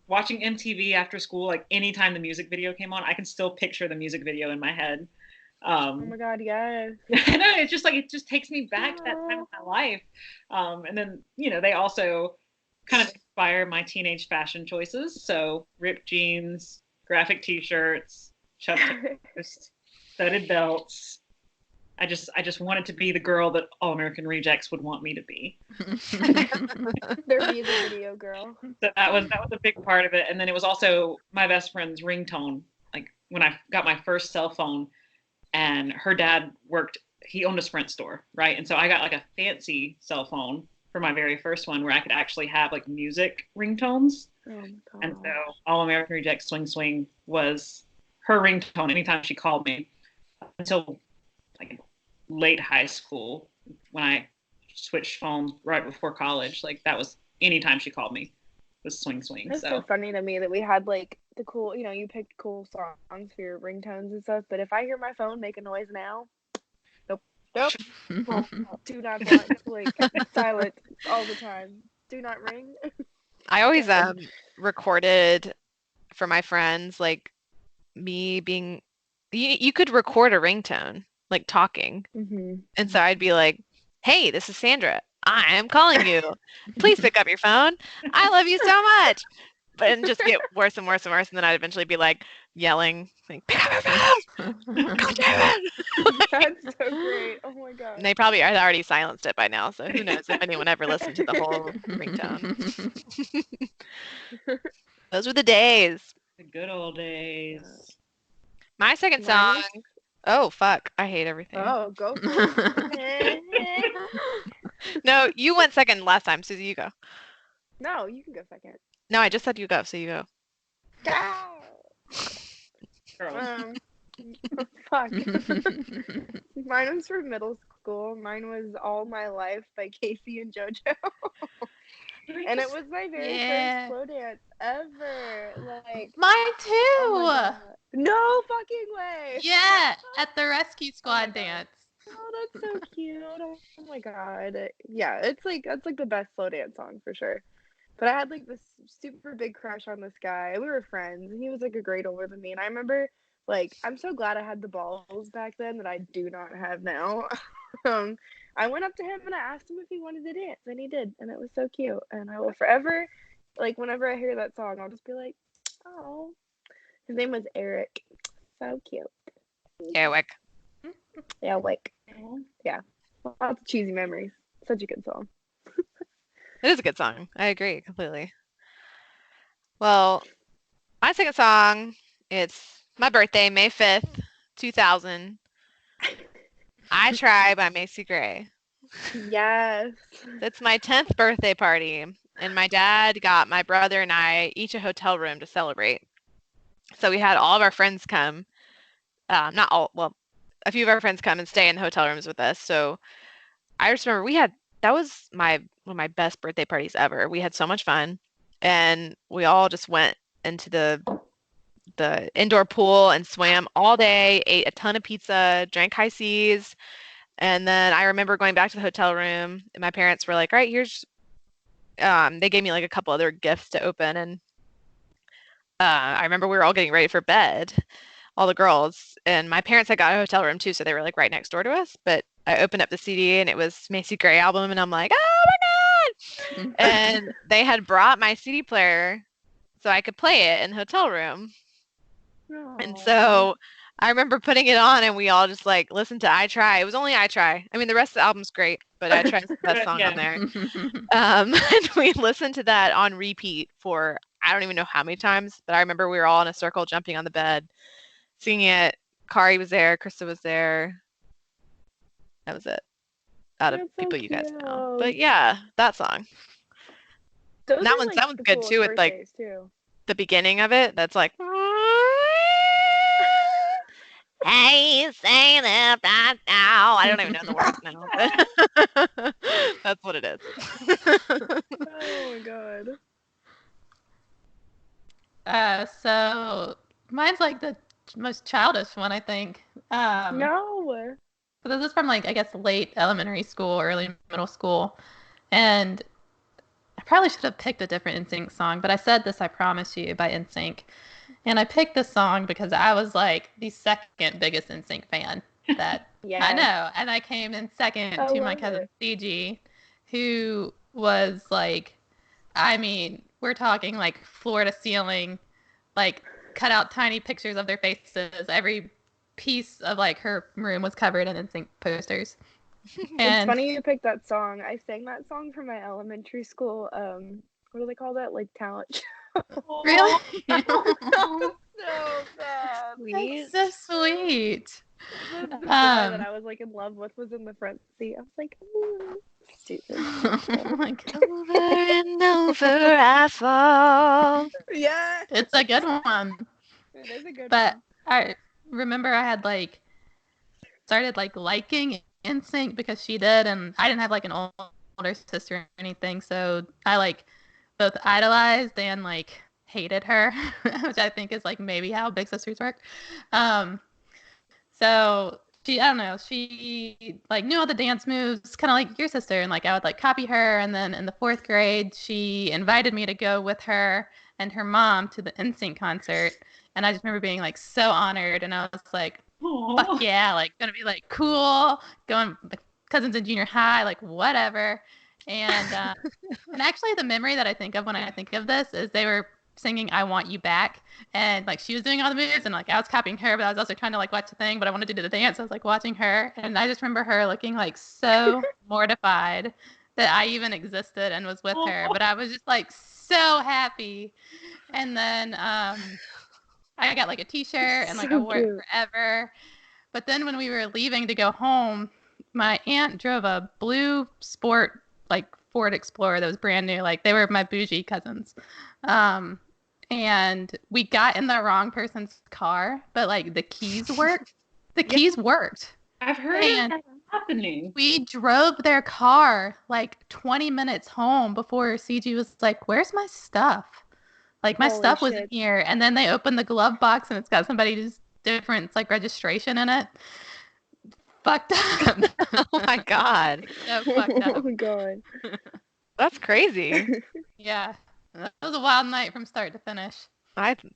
watching MTV after school, like anytime the music video came on, I can still picture the music video in my head. Oh my God, yes. I know, it's just like, it just takes me back to that time of my life. And then, they also kind of inspire my teenage fashion choices. So ripped jeans, graphic t-shirts, chuck toes, studded belts. I just wanted to be the girl that All American Rejects would want me to be. Their music video girl. So that was a big part of it. And then it was also my best friend's ringtone. Like when I got my first cell phone, and her dad he owned a Sprint store, right? And so I got like a fancy cell phone for my very first one where I could actually have like music ringtones. Oh my God. And so All American Rejects Swing Swing was her ringtone anytime she called me, until like late high school when I switched phones right before college. Like that was anytime she called me was Swing Swing. It's so funny to me that we had like the cool, you picked cool songs for your ringtones and stuff. But if I hear my phone make a noise now, nope. Do not like silent all the time. Do not ring. I always recorded for my friends, like me being, you could record a ringtone, like talking. Mm-hmm. And so I'd be like, hey, this is Sandra. I am calling you. Please pick up your phone. I love you so much. But and just get worse and worse and worse. And then I'd eventually be like yelling, like, pick up your phone. God damn it. That's so great. Oh my God. And they probably already silenced it by now. So who knows if anyone ever listened to the whole ringtone. Those were the days. The good old days. My second song. Oh, fuck. I hate everything. Oh, go for it. No, you went second last time. Susie, you go. No, you can go second. No, I just said you go, so you go. Fuck. Mine was from middle school. Mine was All My Life by Casey and JoJo. And it was my very first slow dance ever. Like mine too. Oh no fucking way. Yeah, at the rescue squad dance. that's so cute. Oh my god. Yeah, it's like that's like the best slow dance song for sure. But I had like this super big crush on this guy. We were friends, and he was like a grade older than me. And I remember, like, I'm so glad I had the balls back then that I do not have now. um, I went up to him and I asked him if he wanted to dance, and he did, and it was so cute. And I will forever, like, whenever I hear that song, I'll just be like, oh. His name was Eric. So cute. Eric. Yeah, like, yeah, lots of cheesy memories. Such a good song. It is a good song. I agree completely. Well, my second song, it's my birthday, May 5th, 2000. I Try by Macy Gray. Yes. It's my 10th birthday party, and my dad got my brother and I each a hotel room to celebrate. So we had all of our friends come. Not all, well, a few of our friends come and stay in the hotel rooms with us. So I just remember that was one of my best birthday parties ever. We had so much fun, and we all just went into the indoor pool and swam all day, ate a ton of pizza, drank high seas, and then I remember going back to the hotel room, and my parents were like, "All right, here's," they gave me like a couple other gifts to open, and I remember we were all getting ready for bed, all the girls, and my parents had got a hotel room too, so they were like right next door to us. But I opened up the CD and it was Macy Gray album, and I'm like, oh my god! And they had brought my CD player so I could play it in the hotel room. And so I remember putting it on, and we all just like listened to I Try. It was only I Try. I mean, the rest of the album's great, but I Try is the best song on there. And we listened to that on repeat for I don't even know how many times, but I remember we were all in a circle jumping on the bed, singing it. Kari was there, Krista was there. That was it. Out of That's so people you guys know. cute. But yeah, that song. Those That are, one's like, that one's the good coolest too, with like birthdays, too. the beginning of it. That's like hey, say that right now. I don't even know the words now, but that's what it is. Oh my god. So mine's like the most childish one, I think. No. But this is from like I guess late elementary school, early middle school, and I probably should have picked a different NSYNC song, but I said "This I Promise You" by NSYNC, and I picked this song because I was like the second biggest NSYNC fan that Yeah. I know, and I came in second I to my love cousin it. CG, who was like, I mean, we're talking like floor to ceiling, like cut out tiny pictures of their faces. Every piece of like her room was covered in NSYNC posters. It's And funny you picked that song. I sang that song for my elementary school. What do they call that? Like talent show. really, So sad. Sweet. that's so sweet. The boy that I was like in love with was in the front seat. I was like, ooh, stupid. Oh my God. Over and over I fall. Yeah, It's a good one. it is a good But one. I remember I had like started like liking NSYNC because she did, and I didn't have like an older sister or anything, so I like both idolized and like hated her, which I think is like maybe how big sisters work. So she, I don't know, she like knew all the dance moves, kind of like your sister, and like I would like copy her. And then in the 4th grade, she invited me to go with her and her mom to the NSYNC concert, and I just remember being like so honored, and I was like, fuck yeah, like gonna be like cool, going with cousins in junior high, like whatever. And actually the memory that I think of when I think of this is they were singing "I Want You Back," and like she was doing all the moves, and like I was copying her, but I was also trying to like watch the thing, but I wanted to do the dance. So I was like watching her, and I just remember her looking like so mortified that I even existed and was with her, but I was just like so happy. And then I got like a t-shirt and like I So wore it cute. forever. But then when we were leaving to go home, my aunt drove a blue sport like Ford Explorer that was brand new. Like they were my bougie cousins. And we got in the wrong person's car, but like the keys worked. The keys worked. I've heard And that happening. we drove their car like 20 minutes home before CG was like, "Where's my stuff?" Like my Holy stuff was in shit. here, and then they opened the glove box and it's got somebody's different like registration in it. fucked up. Oh my God. So fucked Oh up. my god. That's crazy. Yeah. That was a wild night from start to finish.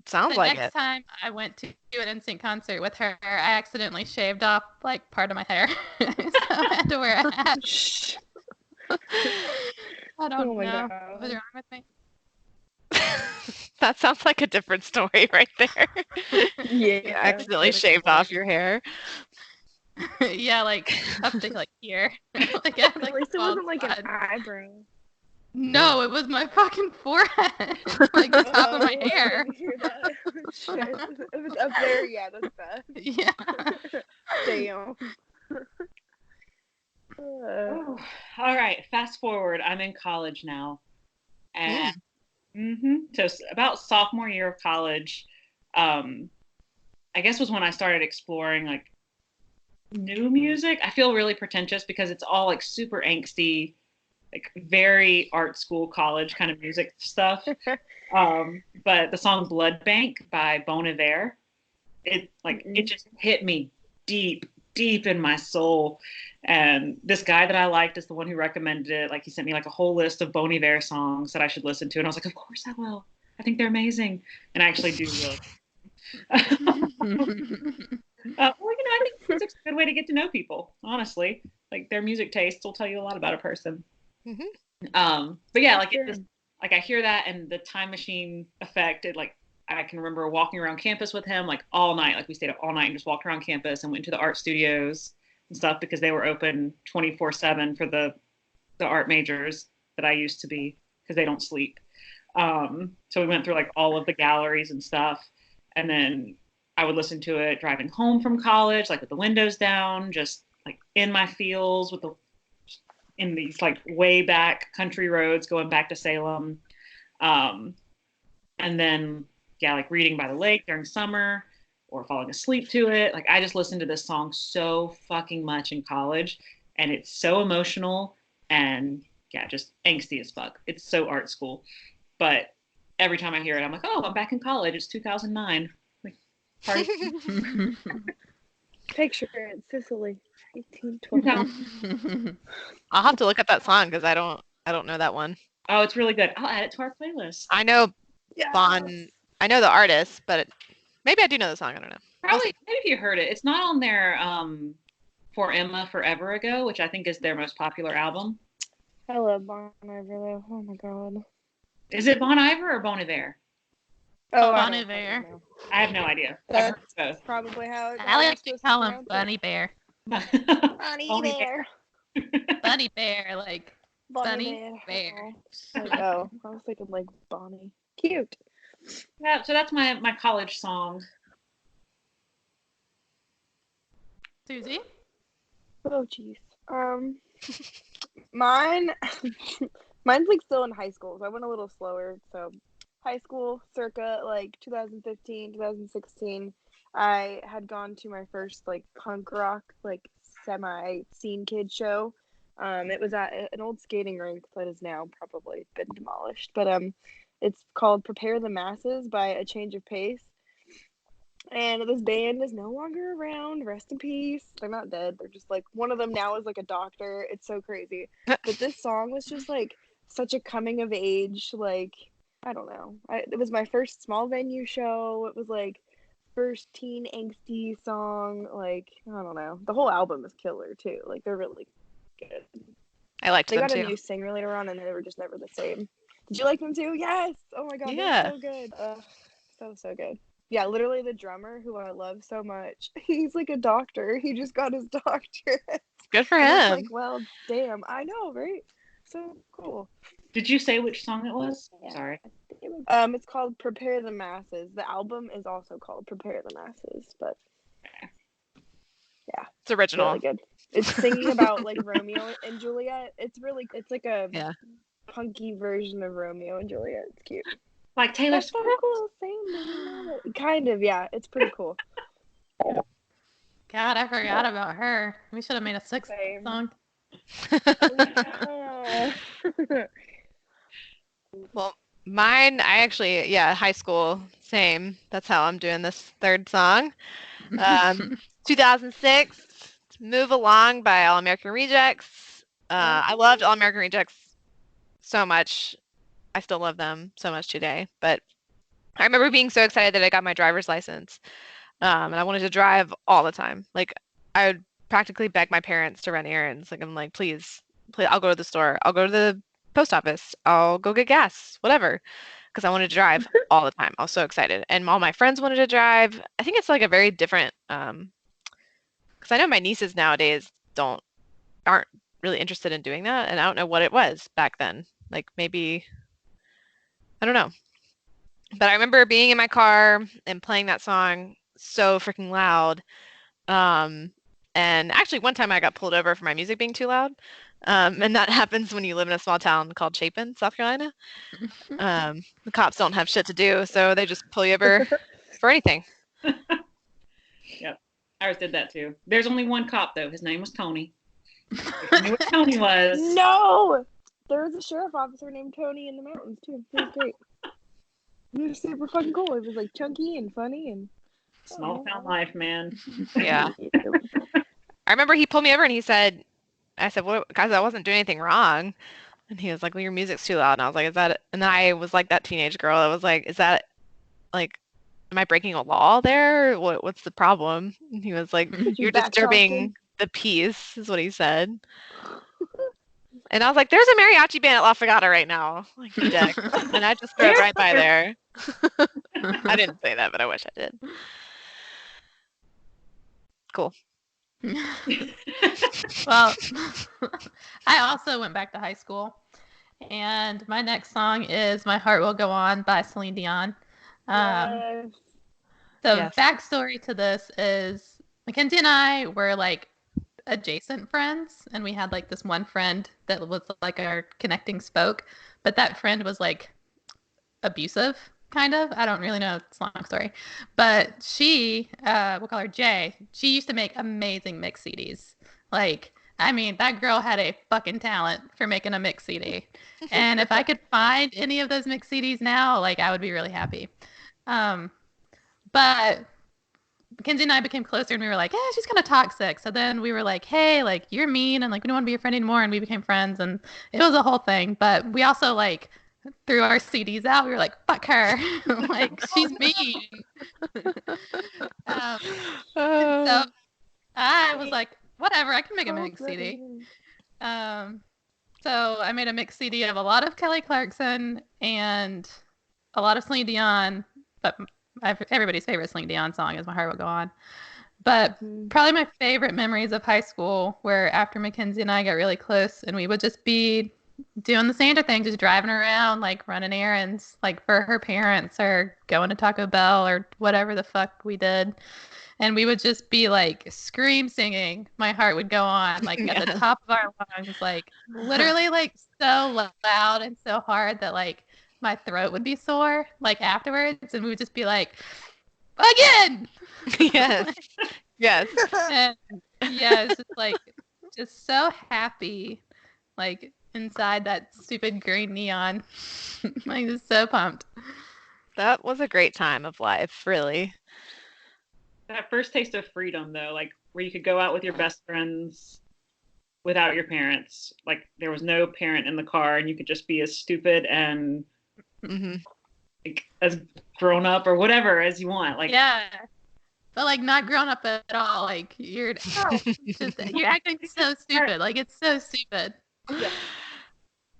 Sounds The like next it. time I went to an NSYNC concert with her, I accidentally shaved off like part of my hair. So I had to wear a hat. Shh. I Oh don't my know god. what's wrong with me. That sounds like a different story right there. Yeah. You accidentally shaved off your hair. Yeah, like up to like here. Like, I had, At like, least it bald wasn't like an spot. eyebrow. No, it was my fucking forehead. Like the top of my Oh, I hair. didn't hear that. Shit. If it's up there, yeah, that's bad. Yeah. Damn. Oh, all right. Fast forward. I'm in college now, and so about sophomore year of college, I guess was when I started exploring like new music. I feel really pretentious because it's all like super angsty, like very art school college kind of music stuff. But the song Blood Bank by Bon Iver, it just hit me deep in my soul. And this guy that I liked is the one who recommended it. Like he sent me like a whole list of Bon Iver songs that I should listen to, and I was like, of course I will. I think they're amazing, and I actually do really. Well, I think music's a good way to get to know people. Honestly, like their music tastes will tell you a lot about a person. But yeah, like it just like I hear that and the time machine effect. It like I can remember walking around campus with him like all night. Like we stayed up all night and just walked around campus and went to the art studios and stuff because they were open 24/7 for the art majors that I used to be because they don't sleep. So we went through like all of the galleries and stuff, and then I would listen to it driving home from college, like with the windows down, just like in my feels in these like way back country roads going back to Salem. And then, yeah, like reading by the lake during summer or falling asleep to it. Like I just listened to this song so fucking much in college, and it's so emotional and yeah, just angsty as fuck. It's so art school. But every time I hear it, I'm like, oh, I'm back in college. It's 2009. Like, party. Picture it, Sicily, 1812. I'll have to look at that song because I don't know that one. Oh, it's really good. I'll add it to our playlist. I know Yes. I know the artist, but maybe I do know the song. I don't know. Probably, maybe if you heard it. It's not on their For Emma Forever Ago, which I think is their most popular album. I love Bon Iver though. Oh my god. Is it Bon Iver or Bon Iver? Oh, Bon I don't Iver. know. I have no idea. I've That's heard both. probably how I like to supposed call him pronounce it. Bunny Bear. Bonnie Bonnie Bear. Bunny Bear, like Bonnie Sunny Bear. Oh, I was thinking like Bonnie. Cute. Yeah, so that's my college song. Susie? Oh jeez. Mine mine's like still in high school, so I went a little slower. So high school circa like 2015, 2016, I had gone to my first like punk rock like semi scene kid show. It was at an old skating rink that is now probably been demolished. But it's called Prepare the Masses by A Change of Pace. And this band is no longer around. Rest in peace. They're not dead. They're just like one of them now is like a doctor. It's so crazy. But this song was just like such a coming of age. Like I don't know. It was my first small venue show. It was like first teen angsty song. Like I don't know. The whole album is killer too. Like they're really good. I liked They them got a too. new singer later on, and they were just never the same. Did you like them too? Yes. Oh my god, Yeah. they're so good. So good. Yeah, literally the drummer who I love so much. He's like a doctor. He just got his doctorate. Good for And it's him. like, well, damn. I know, right? So cool. Did you say which song it was? Yeah. Sorry. It's called Prepare the Masses. The album is also called Prepare the Masses, but yeah, It's original. really good. It's singing about like Romeo and Juliet. It's like a punky version of Romeo and Juliet. It's cute. Like Taylor That's so Swift? cool. Same. Kind of, yeah. It's pretty cool. God, I forgot about her. We should have made a sixth Same. song. Well, mine, I actually, high school, same. That's how I'm doing this third song. 2006, it's Move Along by All American Rejects. I loved All American Rejects so much. I still love them so much today. But I remember being so excited that I got my driver's license. And I wanted to drive all the time. Like, I would practically beg my parents to run errands. Like, I'm like, please, I'll go to the store. I'll go to the post office. I'll go get gas, whatever. Because I wanted to drive all the time. I was so excited. And all my friends wanted to drive. I think it's like a very different, because I know my nieces nowadays aren't really interested in doing that. And I don't know what it was back then. Like, maybe, I don't know. But I remember being in my car and playing that song so freaking loud. And actually one time I got pulled over for my music being too loud. And that happens when you live in a small town called Chapin, South Carolina. The cops don't have shit to do, so they just pull you over for anything. Yep. Ours did that too. There's only one cop though. His name was Tony. I knew what Tony was. No! There was a sheriff officer named Tony in the mountains too. He was great. He was super fucking cool. He was like chunky and funny and Small town life, man. Yeah. I remember he pulled me over and he said, I said, "What, guys, I wasn't doing anything wrong." And he was like, "Well, your music's too loud." And I was like, "Is that?" And then I was like that teenage girl. I was like, "Is that like, am I breaking a law there? What's the problem?" And he was like, "You're disturbing the peace," is what he said. And I was like, "There's a mariachi band at La Fogata right now." Like, you dick. And I just drove right by there. I didn't say that, but I wish I did. Cool. Well, I also went back to high school, and my next song is "My Heart Will Go On" by Celine Dion. Yes. The Yes. backstory to this is Mackenzie and I were like adjacent friends, and we had like this one friend that was like our connecting spoke, but that friend was like abusive, kind of. I don't really know. It's a long story. But she, we'll call her Jay, she used to make amazing mix CDs. Like, I mean, that girl had a fucking talent for making a mix CD. And if I could find any of those mix CDs now, like, I would be really happy. But Mackenzie and I became closer, and we were like, she's kind of toxic. So then we were like, hey, like, you're mean, and like, we don't want to be your friend anymore. And we became friends, and it was a whole thing. But we also like threw our CDs out. We were like, fuck her. Like, she's mean. So I was like, whatever, I can make a mix CD. So I made a mix CD of a lot of Kelly Clarkson and a lot of Celine Dion, but everybody's favorite Celine Dion song is "My Heart Will Go On." But probably my favorite memories of high school were after Mackenzie and I got really close, and we would just be doing the Sandra thing, just driving around, like running errands, like for her parents, or going to Taco Bell, or whatever the fuck we did. And we would just be like scream singing "My Heart Would Go On," like at the top of our lungs, like literally like so loud and so hard that like my throat would be sore like afterwards, and we would just be like, again. Yes. Yes. And yeah, it's just like just so happy, like inside that stupid green neon. Like, just so pumped. That was a great time of life, really. That first taste of freedom, though, like where you could go out with your best friends without your parents. Like, there was no parent in the car, and you could just be as stupid and like, as grown up or whatever as you want. Like, yeah, but like not grown up at all. Like, you're you're acting so stupid. Like, it's so stupid. Yeah.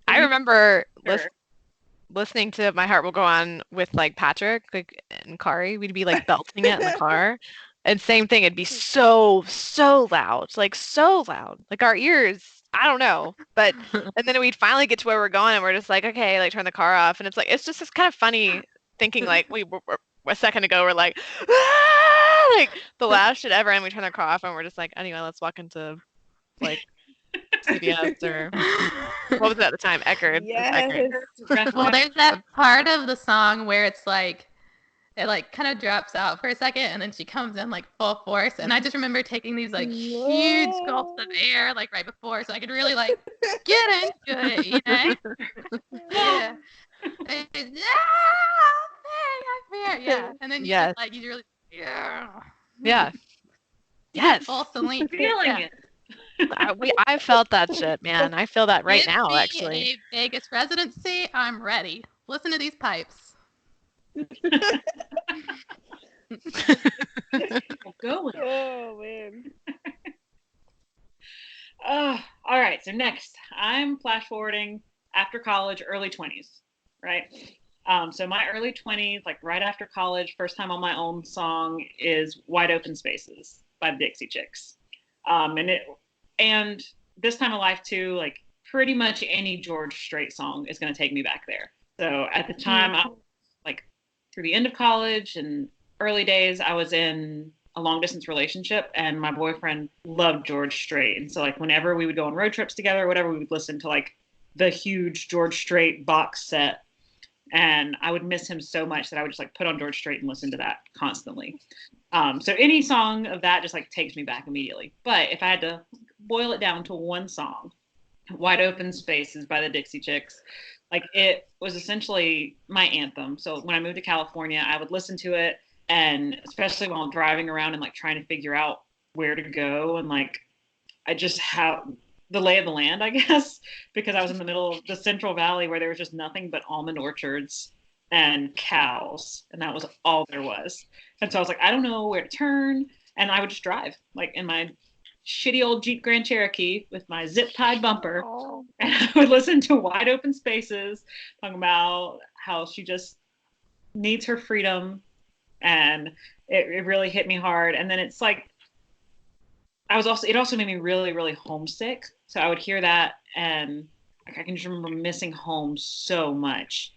I remember listening to "My Heart Will Go On" with like Patrick, like, and Kari. We'd be like belting it in the car, and same thing. It'd be so loud, like so loud, like our ears. I don't know, but and then we'd finally get to where we're going, and we're just like, okay, like turn the car off, and it's like it's just this kind of funny thinking. Like we were a second ago, we're like, ah! Like the loudest shit ever, and we turn the car off, and we're just like, anyway, let's walk into like CBS or what was it at the time? Eckerd. Yes. Well, there's that part of the song where it's like it like kind of drops out for a second, and then she comes in like full force. And I just remember taking these like huge gulps of air like right before, so I could really like get into it, you know? Yeah. Yeah. And then you just like you really yeah. Yes. Pulse and leap. Feeling Yeah. it. I felt that shit, man. I feel that right Give now, me actually. a Vegas residency. I'm ready. Listen to these pipes. Going. Oh man. All right. So next, I'm flash forwarding after college, early 20s, right? So my early 20s, like right after college, first time on my own song is "Wide Open Spaces" by the Dixie Chicks, and this time of life too, like pretty much any George Strait song is going to take me back there. So at the time, I was like through the end of college and early days, I was in a long distance relationship, and my boyfriend loved George Strait. And so, like, whenever we would go on road trips together or whatever, we would listen to like the huge George Strait box set. And I would miss him so much that I would just like put on George Strait and listen to that constantly. So any song of that just like takes me back immediately. But if I had to boil it down to one song, "Wide Open Spaces" by the Dixie Chicks, like it was essentially my anthem. So when I moved to California, I would listen to it, and especially while I'm driving around and like trying to figure out where to go, and like I just have the lay of the land, I guess, because I was in the middle of the Central Valley where there was just nothing but almond orchards and cows, and that was all there was. And so I was like, I don't know where to turn, and I would just drive like in my shitty old Jeep Grand Cherokee with my zip tied bumper, Oh. and I would listen to "Wide Open Spaces," talking about how she just needs her freedom, and it really hit me hard. And then it's like it also made me really, really homesick. So I would hear that, and I can just remember missing home so much,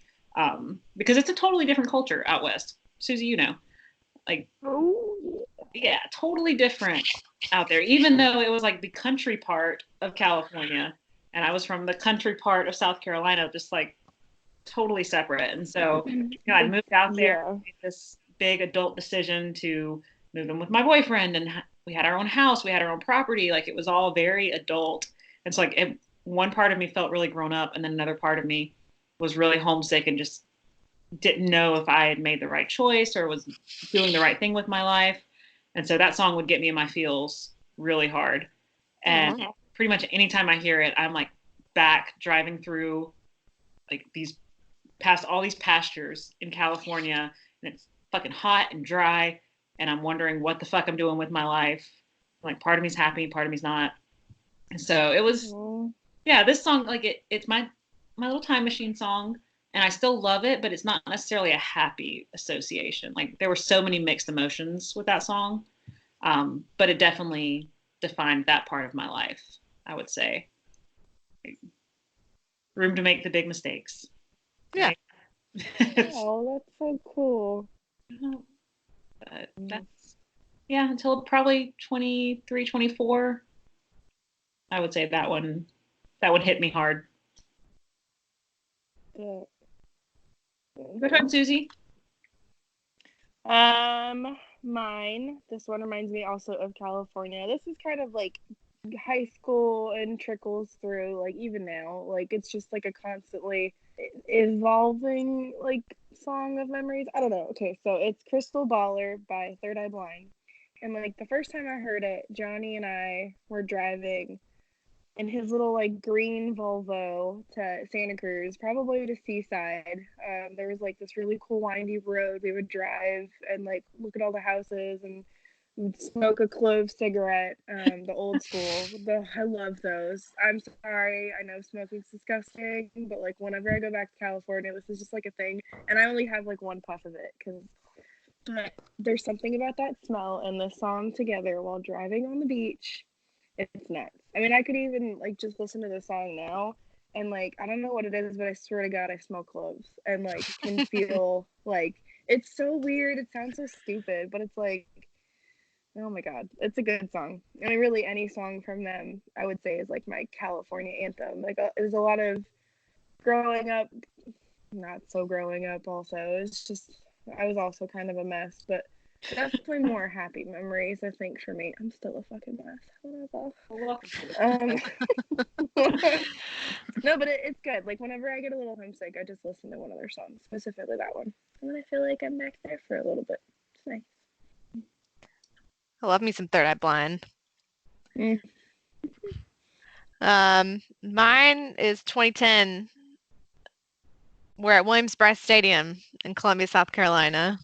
because it's a totally different culture out west. Susie, you know, like, Oh. yeah, totally different out there, even though it was like the country part of California and I was from the country part of South Carolina, just like totally separate. And so, I moved out there, Yeah. made this big adult decision to move in with my boyfriend, and we had our own house, we had our own property. Like it was all very adult. And so, like, one part of me felt really grown up, and then another part of me was really homesick and just didn't know if I had made the right choice or was doing the right thing with my life. And so that song would get me in my feels really hard. And pretty much anytime I hear it, I'm like back driving through like these past all these pastures in California, and it's fucking hot and dry, and I'm wondering what the fuck I'm doing with my life. Like part of me's happy, part of me's not. And so it was, yeah, this song, like it's my little time machine song, and I still love it, but it's not necessarily a happy association. Like there were so many mixed emotions with that song, but it definitely defined that part of my life, I would say. Room to make the big mistakes. Yeah. Oh, that's so cool. But that's, yeah, until probably 23, 24, I would say that one hit me hard. Yeah. Which one, Susie? Mine. This one reminds me also of California. This is kind of like high school and trickles through, like even now. Like it's just like a constantly evolving like song of memories. I don't know. Okay, so it's Crystal Baller by Third Eye Blind. And like the first time I heard it, Johnny and I were driving in his little like green Volvo to Santa Cruz, probably to Seaside. There was like this really cool windy road we would drive and like look at all the houses and smoke a clove cigarette, the old school. I love those. I'm sorry, I know smoking's disgusting, but like whenever I go back to California, this is just like a thing, and I only have like one puff of it but there's something about that smell and the song together while driving on the beach. It's nuts. I mean, I could even like just listen to the song now and like I don't know what it is, but I swear to God I smell cloves and like can feel like it's so weird. It sounds so stupid, but it's like, oh my God, it's a good song. I mean, really any song from them I would say is like my California anthem. Like there's a lot of growing up, not so growing up also. It's just I was also kind of a mess, but definitely more happy memories, I think, for me. I'm still a fucking mess. Whatever. No, but it's good. Like, whenever I get a little homesick, I just listen to one of their songs, specifically that one. And then I feel like I'm back there for a little bit. It's nice. I love me some Third Eye Blind. Mm. Mine is 2010. We're at Williams-Brice Stadium in Columbia, South Carolina,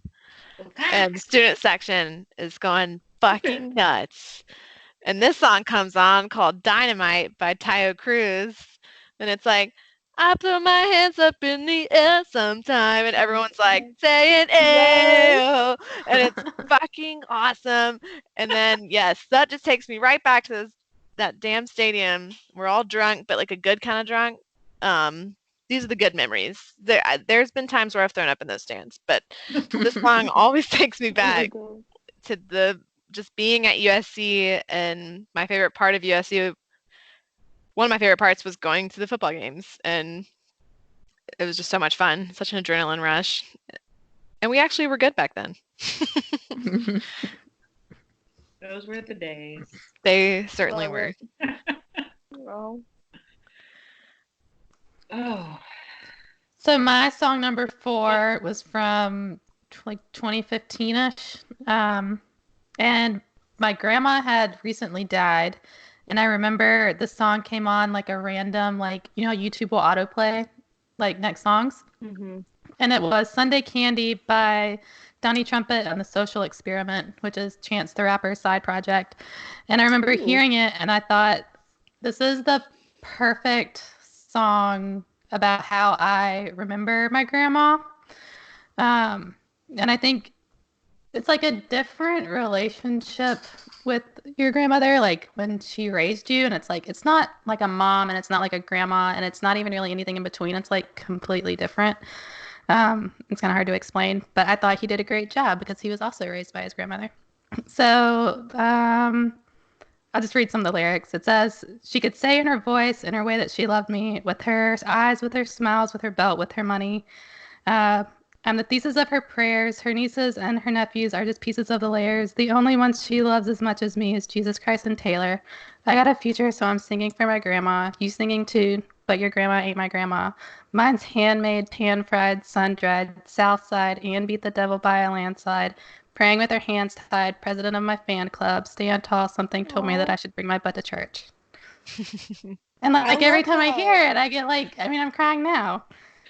and the student section is going fucking nuts. And this song comes on called Dynamite by Tayo Cruz. And it's like, I put my hands up in the air sometime. And everyone's like saying, ayo. And it's fucking awesome. And then, yes, that just takes me right back to that damn stadium. We're all drunk, but like a good kind of drunk. These are the good memories. There's been times where I've thrown up in those stands, but this song always takes me back to the just being at USC, and my favorite part of USC, one of my favorite parts was going to the football games, and it was just so much fun, such an adrenaline rush. And we actually were good back then. Those were the days. They certainly were. Well. Oh. So my song number 4 was from like 2015-ish. And my grandma had recently died. And I remember the song came on like a random, like, you know, YouTube will autoplay like next songs. Mm-hmm. And it was Sunday Candy by Donnie Trumpet and the Social Experiment, which is Chance the Rapper's side project. And I remember hearing it and I thought, this is the perfect song about how I remember my grandma. And I think it's like a different relationship with your grandmother, like when she raised you, and it's like, it's not like a mom and it's not like a grandma and it's not even really anything in between. It's like completely different. It's kind of hard to explain, but I thought he did a great job because he was also raised by his grandmother. So I'll just read some of the lyrics. It says, she could say in her voice, in her way that she loved me, with her eyes, with her smiles, with her belt, with her money. I'm the thesis of her prayers. Her nieces and her nephews are just pieces of the layers. The only ones she loves as much as me is Jesus Christ and Taylor. I got a future, so I'm singing for my grandma. You singing too, but your grandma ain't my grandma. Mine's handmade, pan-fried, sun-dried, south side, and beat the devil by a landslide. Praying with her hands tied, president of my fan club. Stand tall, something told me that I should bring my butt to church. And like every time I hear it, I get like, I mean, I'm crying now.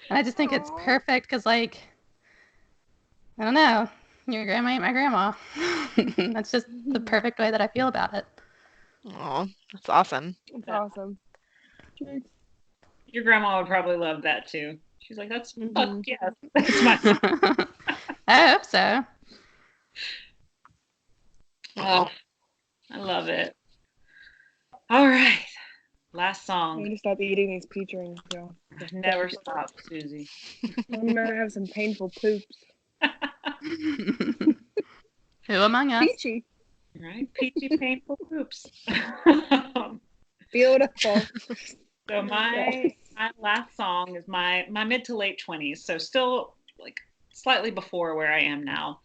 And I just think it's perfect because, like, I don't know, your grandma ain't my grandma. That's just the perfect way that I feel about it. Oh, that's awesome. That's awesome. Your grandma would probably love that too. She's like, that's fuck yes. That's my song. I hope so. Oh, I love it. All right. Last I'm song. gonna stop eating these peach rings, y'all. Never stop, Susie. I'm gonna have some painful poops. Who among us? Peachy. Right? Peachy painful poops. Beautiful. So my last song is my mid to late 20s. So still like slightly before where I am now.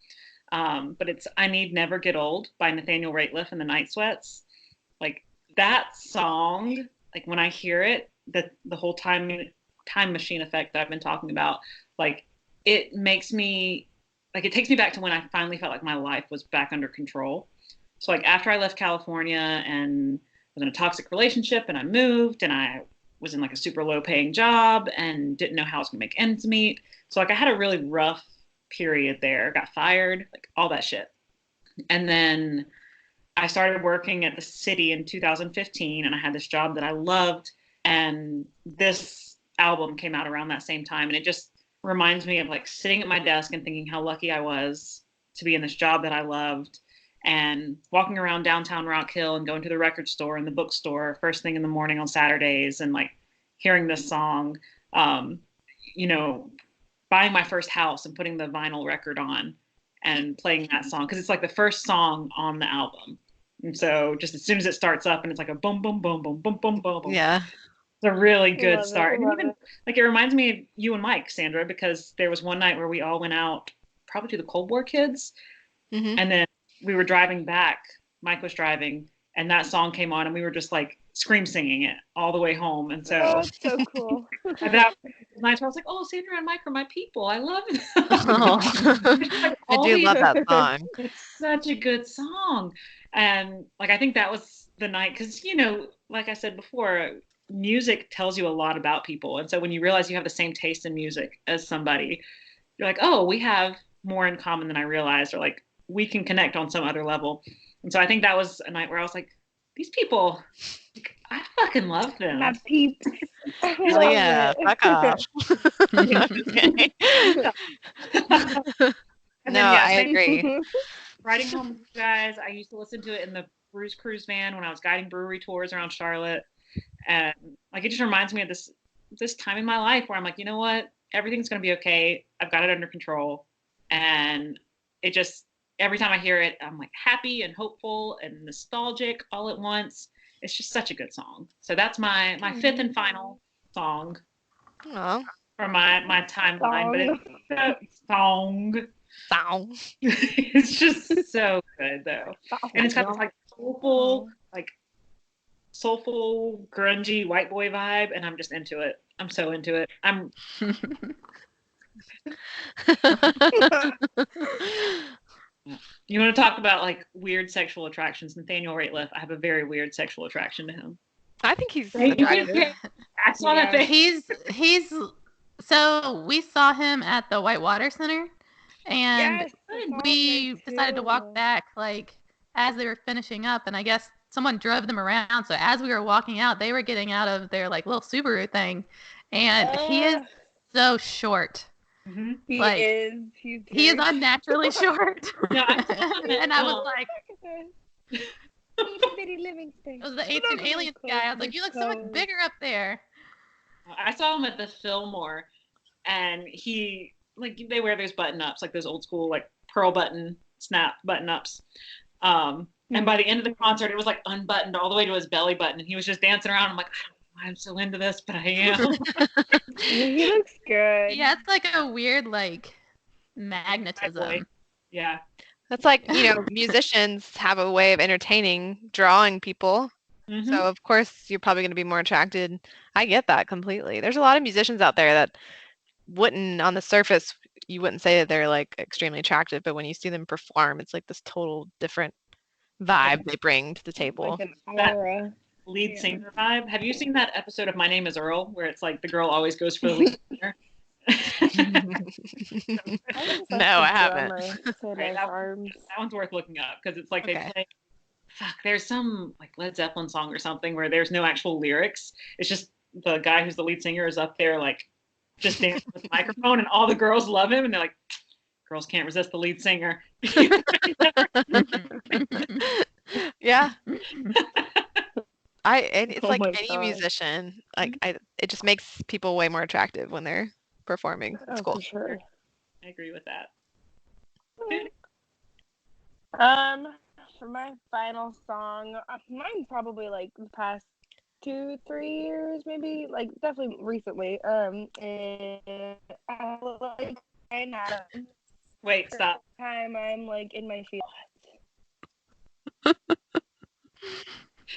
But it's I Need Never Get Old by Nathaniel Rateliff and the Night Sweats. Like that song, like when I hear it, the whole time machine effect that I've been talking about, like it makes me like it takes me back to when I finally felt like my life was back under control. So like after I left California and was in a toxic relationship and I moved and I was in like a super low paying job and didn't know how I was gonna make ends meet. So like I had a really rough period there, got fired, like all that shit. And then I started working at the city in 2015 and I had this job that I loved. And this album came out around that same time. And it just reminds me of like sitting at my desk and thinking how lucky I was to be in this job that I loved and walking around downtown Rock Hill and going to the record store and the bookstore first thing in the morning on Saturdays and like hearing this song, you know, buying my first house and putting the vinyl record on and playing that song because it's like the first song on the album. And so just as soon as it starts up and it's like a boom, boom, boom, boom, boom, boom, boom, boom. Yeah. It's a really good start. And even like it reminds me of you and Mike, Sandra, because there was one night where we all went out probably to the Cold War Kids. Mm-hmm. And then we were driving back. Mike was driving and that song came on and we were just like scream singing it all the way home. And Oh, so that's so cool. that night I was like, oh, Sandra and Mike are my people. I love them. Oh. Like, I all do these- love that song. It's such a good song. And like, I think that was the night, because, you know, like I said before, music tells you a lot about people. And so when you realize you have the same taste in music as somebody, you're like, oh, we have more in common than I realized, or like we can connect on some other level. And so I think that was a night where I was like, these people, like, I fucking love them. My peeps. Hell yeah, fuck off. I'm just kidding. And No, then, yeah, I agree. riding home with you guys, I used to listen to it in the Brews Cruise van when I was guiding brewery tours around Charlotte. And like, it just reminds me of this time in my life where I'm like, you know what? Everything's going to be okay. I've got it under control. And it just, every time I hear it, I'm like happy and hopeful and nostalgic all at once. It's just such a good song. So that's my fifth and final song Oh, from my timeline. But it's song. song. It's just so good though. And it's got this like soulful, grungy white boy vibe, and I'm just into it. I'm so into it. You want to talk about like weird sexual attractions? Nathaniel Rateliff, I have a very weird sexual attraction to him. I think he's Thank you. attractive. I saw that face. He's so we saw him at the Whitewater Center, and Yes, I saw we that decided to walk too. back like as they were finishing up, and I guess someone drove them around. So as we were walking out, they were getting out of their like little Subaru thing, and he is so short. Mm-hmm. He like, is. He is unnaturally short. Yeah, And I was like, Bitty Livingston. it was the Ancient Aliens guy. I was like, you look so much bigger up there. I saw him at the Fillmore, and he like they wear those button ups, like those old school like pearl button snap button ups. And by the end of the concert, it was like unbuttoned all the way to his belly button, and he was just dancing around. I'm like, I don't know why I'm so into this, but I am. He looks good. Yeah, it's like a weird like magnetism. Yeah. That's like, you know, musicians have a way of entertaining, drawing people. Mm-hmm. So of course you're probably going to be more attracted. I get that completely. There's a lot of musicians out there that wouldn't, on the surface, you wouldn't say that they're like extremely attractive, but when you see them perform, it's like this total different vibe they bring to the table. Like an aura. Lead singer vibe. Have you seen that episode of My Name is Earl where it's like the girl always goes for the lead singer? No, I haven't. Right, that one's worth looking up because it's like they say, fuck, there's some like Led Zeppelin song or something where there's no actual lyrics. It's just the guy who's the lead singer is up there like just dancing with the microphone, and all the girls love him, and they're like, girls can't resist the lead singer. Yeah. And it's like any God. musician, like it just makes people way more attractive when they're performing. It's cool. For sure. I agree with that. For my final song, mine's probably like the past 2-3 years, maybe, like definitely recently. And I like Brian Adams. Wait, stop. Time I'm like in my feelings.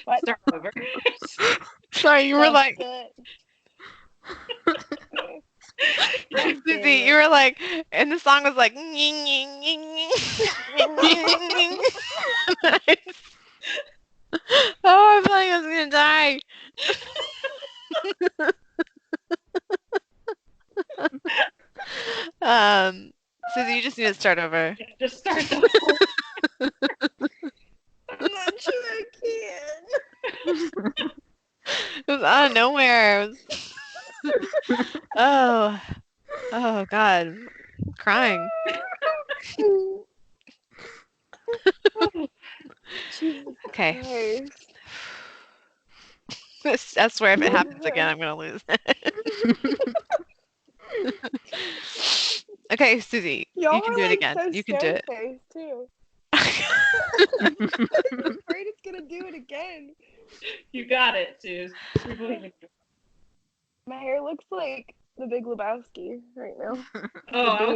What? Start over. Sorry, you were like, That's Susie, you were like, and the song was like, oh, I feel like I was gonna die. Susie, you just need to start over. Yeah, just start over. I'm not sure I can. It was out of nowhere. Oh God, I'm crying. Okay. I swear if it happens again, I'm gonna lose it. Okay, Susie, Y'all you can do it again. So You can do it. Too. I'm afraid it's gonna do it again. You got it, Suze. We believe in you. My hair looks like the Big Lebowski right now. Oh,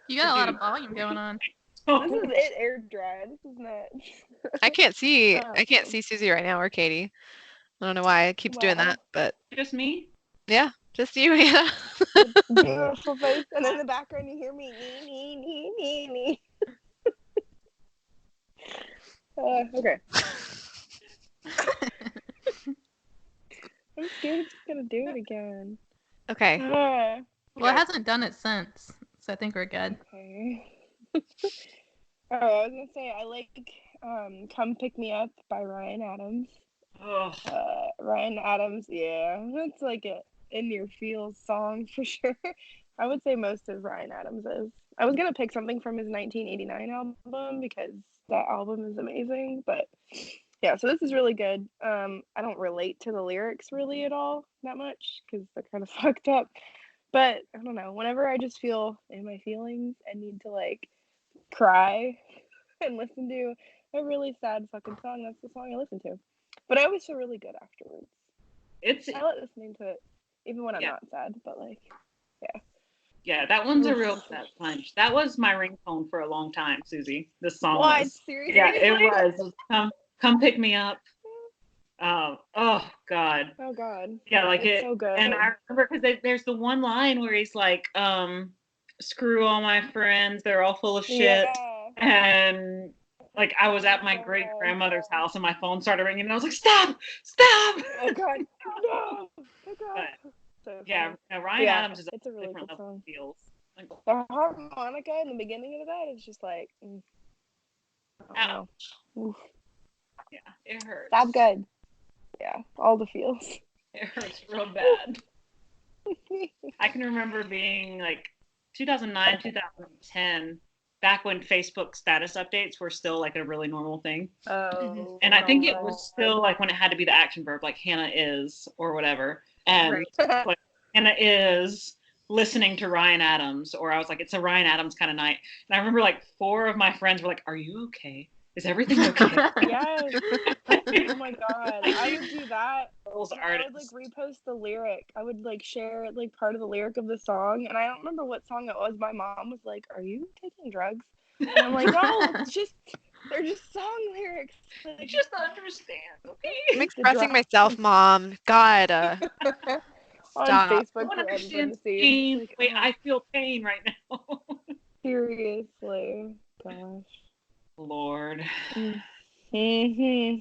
You got a lot of volume going on. This is it air dry. This is not. I can't see Susie right now or Katie. I don't know why it keeps doing Wow. that, but Just me? yeah, just you, Hannah. Beautiful face, and in the background you hear me nee. Okay. I'm scared it's gonna do it again. Okay. Well, it hasn't done it since, so I think we're good. Okay. Alright, I was gonna say I like "Come Pick Me Up" by Ryan Adams. Oh, Ryan Adams, yeah, that's like a in your feels song for sure. I would say most of Ryan Adams is. I was gonna pick something from his 1989 album because that album is amazing, but yeah, so this is really good. I don't relate to the lyrics really at all that much because they're kind of fucked up. But I don't know. Whenever I just feel in my feelings and need to like cry and listen to a really sad fucking song, that's the song I listen to. But I always feel really good afterwards. it's I like listening to it even when I'm Yeah. not sad, but like, yeah, that one's a real sad punch. That was my ringtone for a long time, Susie. This song what? was. Seriously? Yeah, it was. It was come pick me up. Oh God. Oh God. Yeah, like It's it. so good. And I remember because there's the one line where he's like, screw all my friends, they're all full of shit. Yeah. And like I was at my great grandmother's house and my phone started ringing and I was like, stop. Oh God. No. Oh God. But, So yeah, funny. Ryan Yeah, Adams is a it's a really different good level song. of feels. Like, The harmonica in the beginning of that is just like, I don't know. Oof. yeah, it hurts. That's good. Yeah, all the feels. It hurts real bad. I can remember being like 2009, 2010, back when Facebook status updates were still like a really normal thing. Oh. And I think it was still like when it had to be the action verb, like Hannah is or whatever. And Right. like Hannah is listening to Ryan Adams, or I was like, it's a Ryan Adams kind of night. And I remember like 4 of my friends were like, are you okay? Is everything okay? Yes. Oh my God. I would do that. Those And I would like artists. repost the lyric. I would like share like part of the lyric of the song. And I don't remember what song it was. My mom was like, are you taking drugs? And I'm like, no, they're just song lyrics. I Like, just understand, I'm okay? expressing myself, Mom. God. on Stop. I Facebook don't for everyone understand to see. pain. Like, Wait, oh, I feel pain right now. seriously. Gosh. Lord. Mm-hmm.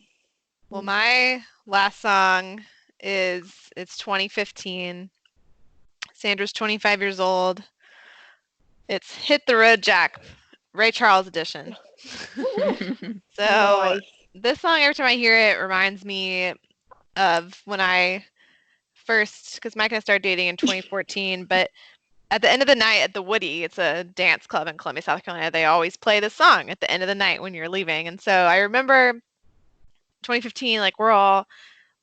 Well, my last song it's 2015. Sandra's 25 years old. It's Hit the Road Jack, Ray Charles edition. So Nice. this song, every time I hear it, reminds me of when I first, because Mike and I started dating in 2014, but at the end of the night at the Woody, it's a dance club in Columbia, South Carolina, they always play this song at the end of the night when you're leaving. And so I remember 2015, like all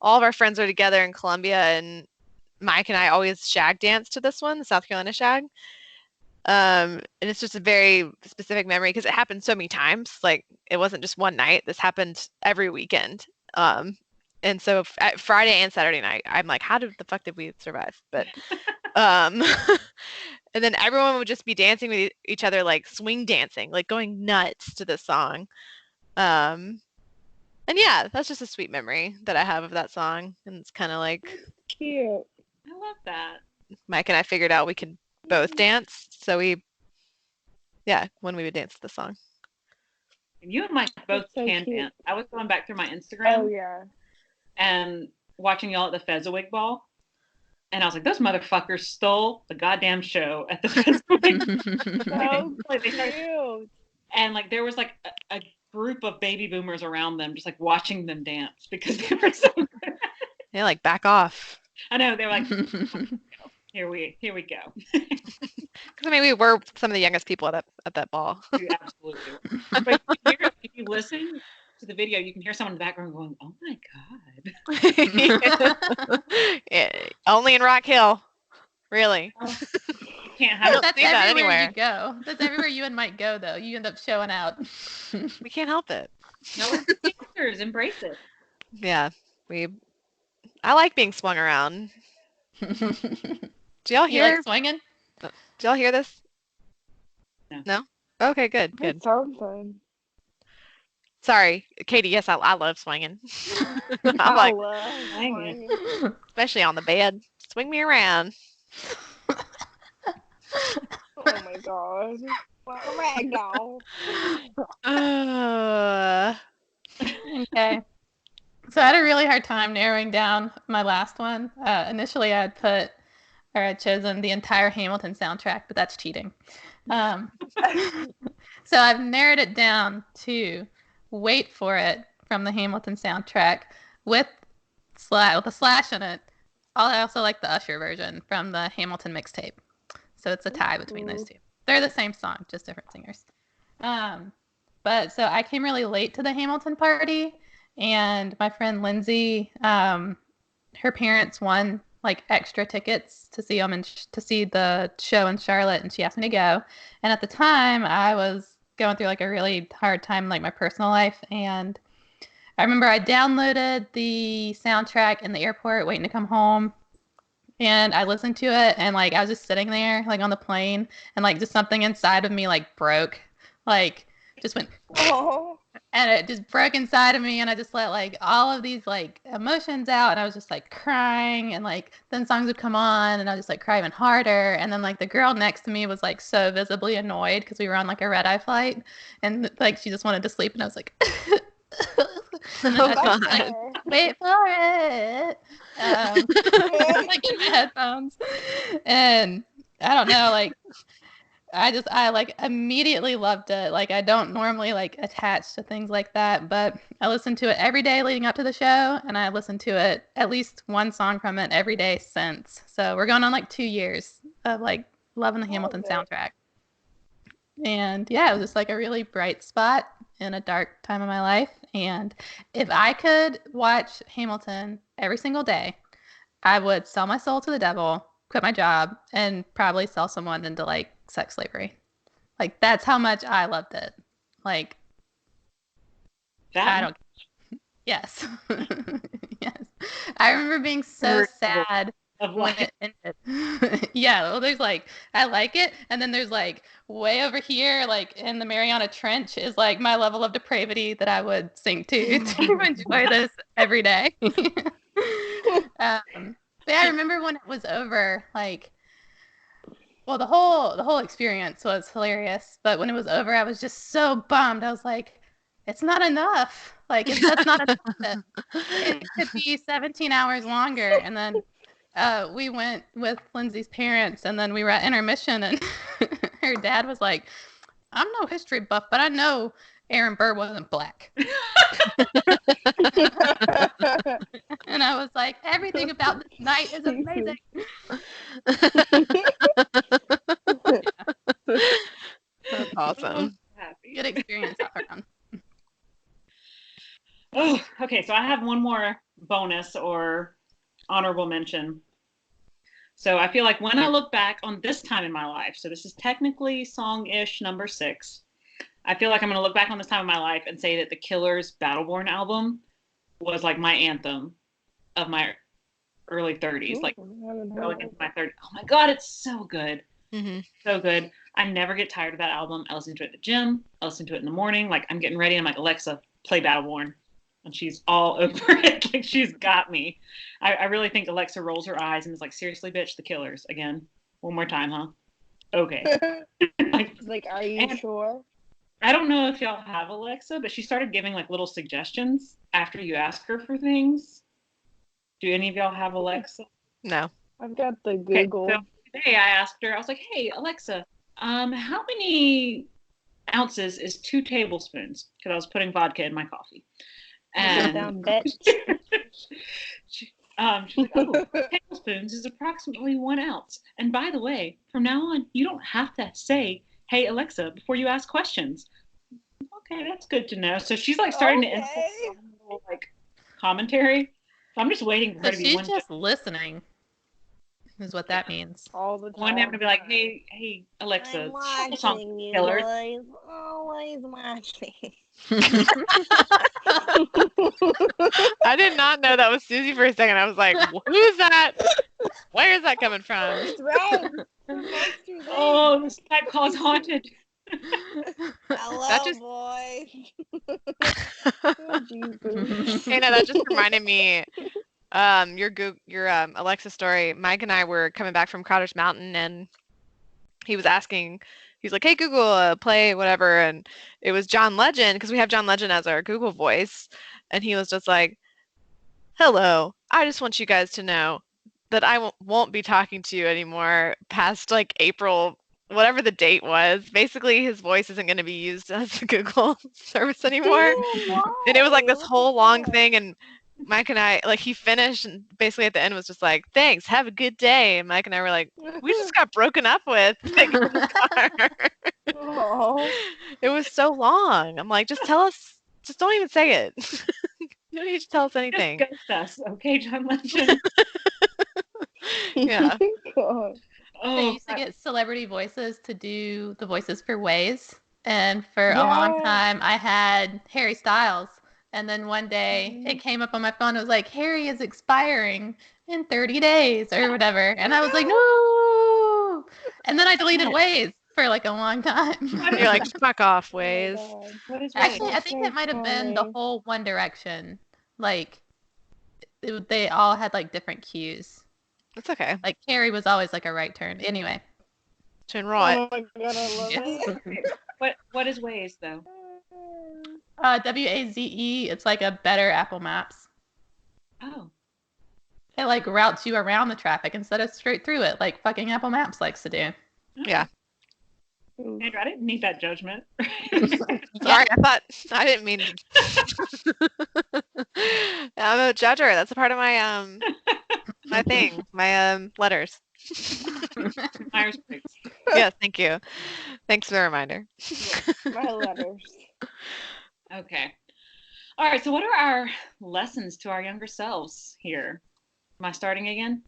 of our friends are together in Columbia, and Mike and I always shag dance to this one, the South Carolina shag. And it's just a very specific memory because it happened so many times. Like it wasn't just one night. This happened every weekend. And so at Friday and Saturday night, I'm like, how the fuck did we survive? But and then everyone would just be dancing with each other, like swing dancing, like going nuts to this song. And yeah, that's just a sweet memory that I have of that song. And it's kind of like Cute. I love that. Mike and I figured out we could both dance. So when we would dance the song. And you and Mike both That's so can cute. dance. I was going back through my Instagram Oh yeah. and watching y'all at the Fezziwig Ball. And I was like, those motherfuckers stole the goddamn show at the Fezziwig Ball. So cute. And like there was like a group of baby boomers around them, just like watching them dance because they were so good. Yeah, like back off. I know, they were like, here we go. Because I mean, we were some of the youngest people at that ball. You absolutely were. But if you listen to the video, you can hear someone in the background going, oh my God. Yeah, only in Rock Hill, really. You can't I have don't That's see that everywhere anywhere. you go. That's everywhere you and Mike go, though. You end up showing out. We can't help it. no answers. Embrace it. Yeah, I like being swung around. Do y'all You hear? like swinging? Do y'all hear this? No. No? Okay, good. Good something. Sorry, Katie. Yes, I love swinging. I like, Swinging. especially on the bed. Swing me around. Oh my god. Ragdoll. Okay. So I had a really hard time narrowing down my last one. Initially, I had chosen the entire Hamilton soundtrack, but that's cheating. So I've narrowed it down to "Wait for It" from the Hamilton soundtrack with a slash in it. I also like the Usher version from the Hamilton mixtape. So it's a tie between those two. They're the same song, just different singers. But so I came really late to the Hamilton party, and my friend Lindsay, her parents won like extra tickets to see them and to see the show in Charlotte, and she asked me to go. And at the time, I was going through like a really hard time in like my personal life, and I remember I downloaded the soundtrack in the airport waiting to come home, and I listened to it, and like I was just sitting there like on the plane, and like just something inside of me like broke, like just went Oh. and it just broke inside of me, and I just let like all of these like emotions out, and I was just like crying, and like then songs would come on and I would just like cry even harder, and then like the girl next to me was like so visibly annoyed because we were on like a red-eye flight, and like she just wanted to sleep, and I was like and then I was just like, wait for it, like in my headphones, and I don't know, like I like immediately loved it. Like I don't normally like attach to things like that, but I listened to it every day leading up to the show, and I listened to it at least one song from it every day since. So we're going on like 2 years of like loving the Hamilton soundtrack. And yeah, it was just like a really bright spot in a dark time of my life. And if I could watch Hamilton every single day, I would sell my soul to the devil, quit my job, and probably sell someone into like sex slavery. Like that's how much I loved it. Like That I don't. Yes, yes. I remember being so sad of when what? it ended. Yeah, well, there's like I like it, and then there's like way over here, like in the Mariana Trench, is like my level of depravity that I would sink to enjoy this every day. But yeah, I remember when it was over, like, well, the whole experience was hilarious, but when it was over, I was just so bummed. I was like, it's not enough. Like, that's not enough. It could be 17 hours longer. And then we went with Lindsay's parents, and then we were at intermission, and her dad was like, I'm no history buff, but I know Aaron Burr wasn't black. And I was like, everything about this night is amazing. That's awesome. Good experience all around. Oh, okay. So I have one more bonus or honorable mention. So I feel like when I look back on this time in my life, so this is technically song-ish number 6. I feel like I'm going to look back on this time in my life and say that the Killers' Battleborn album was like my anthem of my early 30s, like going into my 30s. Oh my God, it's so good. Mm-hmm. So good. I never get tired of that album. I listen to it at the gym. I listen to it in the morning. Like I'm getting ready. I'm like, Alexa, play Battleborn. And she's all over it. Like she's got me. I really think Alexa rolls her eyes and is like, seriously, bitch, the Killers again. One more time, huh? Okay. Like, are you sure? I don't know if y'all have Alexa, but she started giving like little suggestions after you ask her for things. Do any of y'all have Alexa? No. I've got the Google. Okay, so today I asked her, I was like, hey, Alexa, how many ounces is 2 tablespoons? Because I was putting vodka in my coffee. And Down, bitch. she's like, oh, tablespoons is approximately 1 ounce. And by the way, from now on, you don't have to say, hey, Alexa, before you ask questions. Okay, that's good to know. So she's like starting to input some little, like commentary. So I'm just waiting for her So to be she's just listening, is what that means. All the time. one day I'm gonna be like, hey, Alexa, I'm song watching you Killers. boys. Always watching. I did not know that was Susie for a second. I was like, who's that? Where is that coming from? It's right. Oh, the Skype call is haunted. Hello, boy. Oh, Jesus. Hey, no, that just reminded me. Your Alexa story. Mike and I were coming back from Crowder's Mountain, and he was asking. He's like, "Hey Google, play whatever," and it was John Legend because we have John Legend as our Google voice, and he was just like, "Hello, I just want you guys to know that I won't be talking to you anymore past like April, whatever the date was. Basically, his voice isn't going to be used as a Google service anymore." And it was like this whole long thing, and Mike and I, like, he finished, and basically at the end was just like, "Thanks, have a good day." And Mike and I were like, "We just got broken up with like, in the car." Oh. It was so long. I'm like, just tell us, just don't even say it. You don't need to tell us anything. Just ghost us, okay, John Legend? Yeah. God. I Oh, used to get celebrity voices to do the voices for Waze. And for a long Yeah. time, I had Harry Styles. And then one day, it came up on my phone. It was like, Harry is expiring in 30 days or whatever. And I was like, no. And then I deleted Waze for like a long time. You're like, fuck off, Oh my Waze. God. what is Actually, Waze? I think it might have been the funny. whole One Direction. Like, they all had like different cues. It's okay. Like, Harry was always like a right turn. Anyway. Turn right. Oh my God, I love Yeah. it. What is Waze though? WAZE, it's like a better Apple Maps. Oh, It like routes you around the traffic instead of straight through it, like fucking Apple Maps likes to do. Yeah. Andrew, I didn't need that judgment. Sorry, I didn't mean to. I'm a judger. That's a part of my thing, my letters. Myers-Briggs. Yes, thank you. Thanks for the reminder. My letters. Okay. All right. So, what are our lessons to our younger selves here? Am I starting again?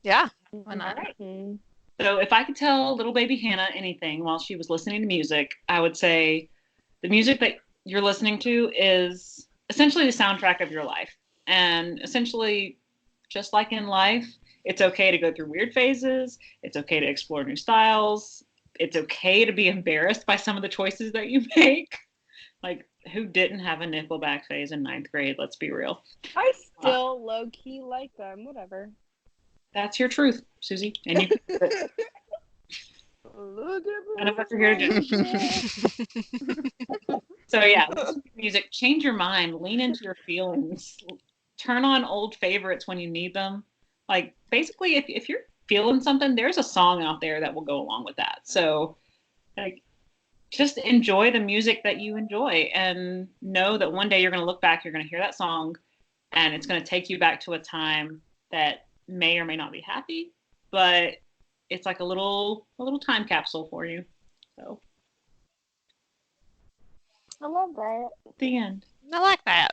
Yeah. Why not? All right. Mhm. So, if I could tell little baby Hannah anything while she was listening to music, I would say the music that you're listening to is essentially the soundtrack of your life. And essentially, just like in life, it's okay to go through weird phases. It's okay to explore new styles. It's okay to be embarrassed by some of the choices that you make. Like, who didn't have a Nickelback phase in ninth grade? Let's be real. I still low key like them. Whatever. That's your truth, Susie. And you. Look at None of us are here to judge. So yeah, listen to music. Change your mind. Lean into your feelings. Turn on old favorites when you need them. Like basically, if you're feeling something, there's a song out there that will go along with that. So like, just enjoy the music that you enjoy, and know that one day you're going to look back. You're going to hear that song, and it's going to take you back to a time that may or may not be happy, but it's like a little time capsule for you. So I love that. the end. I like that.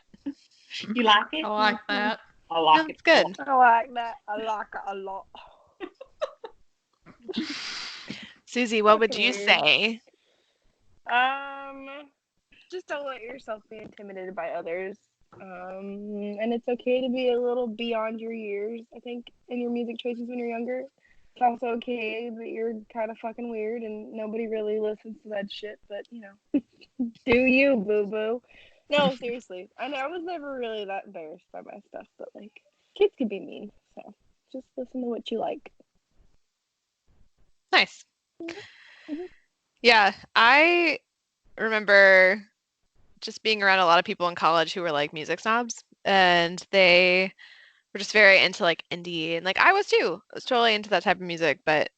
You like it? I like that. I like it. That's good. I like that. I like it a lot. Susie, what would you Okay. say? Just don't let yourself be intimidated by others. And it's okay to be a little beyond your years, I think, in your music choices when you're younger. It's also okay that you're kind of fucking weird and nobody really listens to that shit, but you know, do you, boo boo? No, seriously. I know I was never really that embarrassed by my stuff, but like, kids can be mean, so just listen to what you like. Nice. Mhm. Yeah, I remember just being around a lot of people in college who were like music snobs, and they were just very into like indie, and like I was too. I was totally into that type of music, but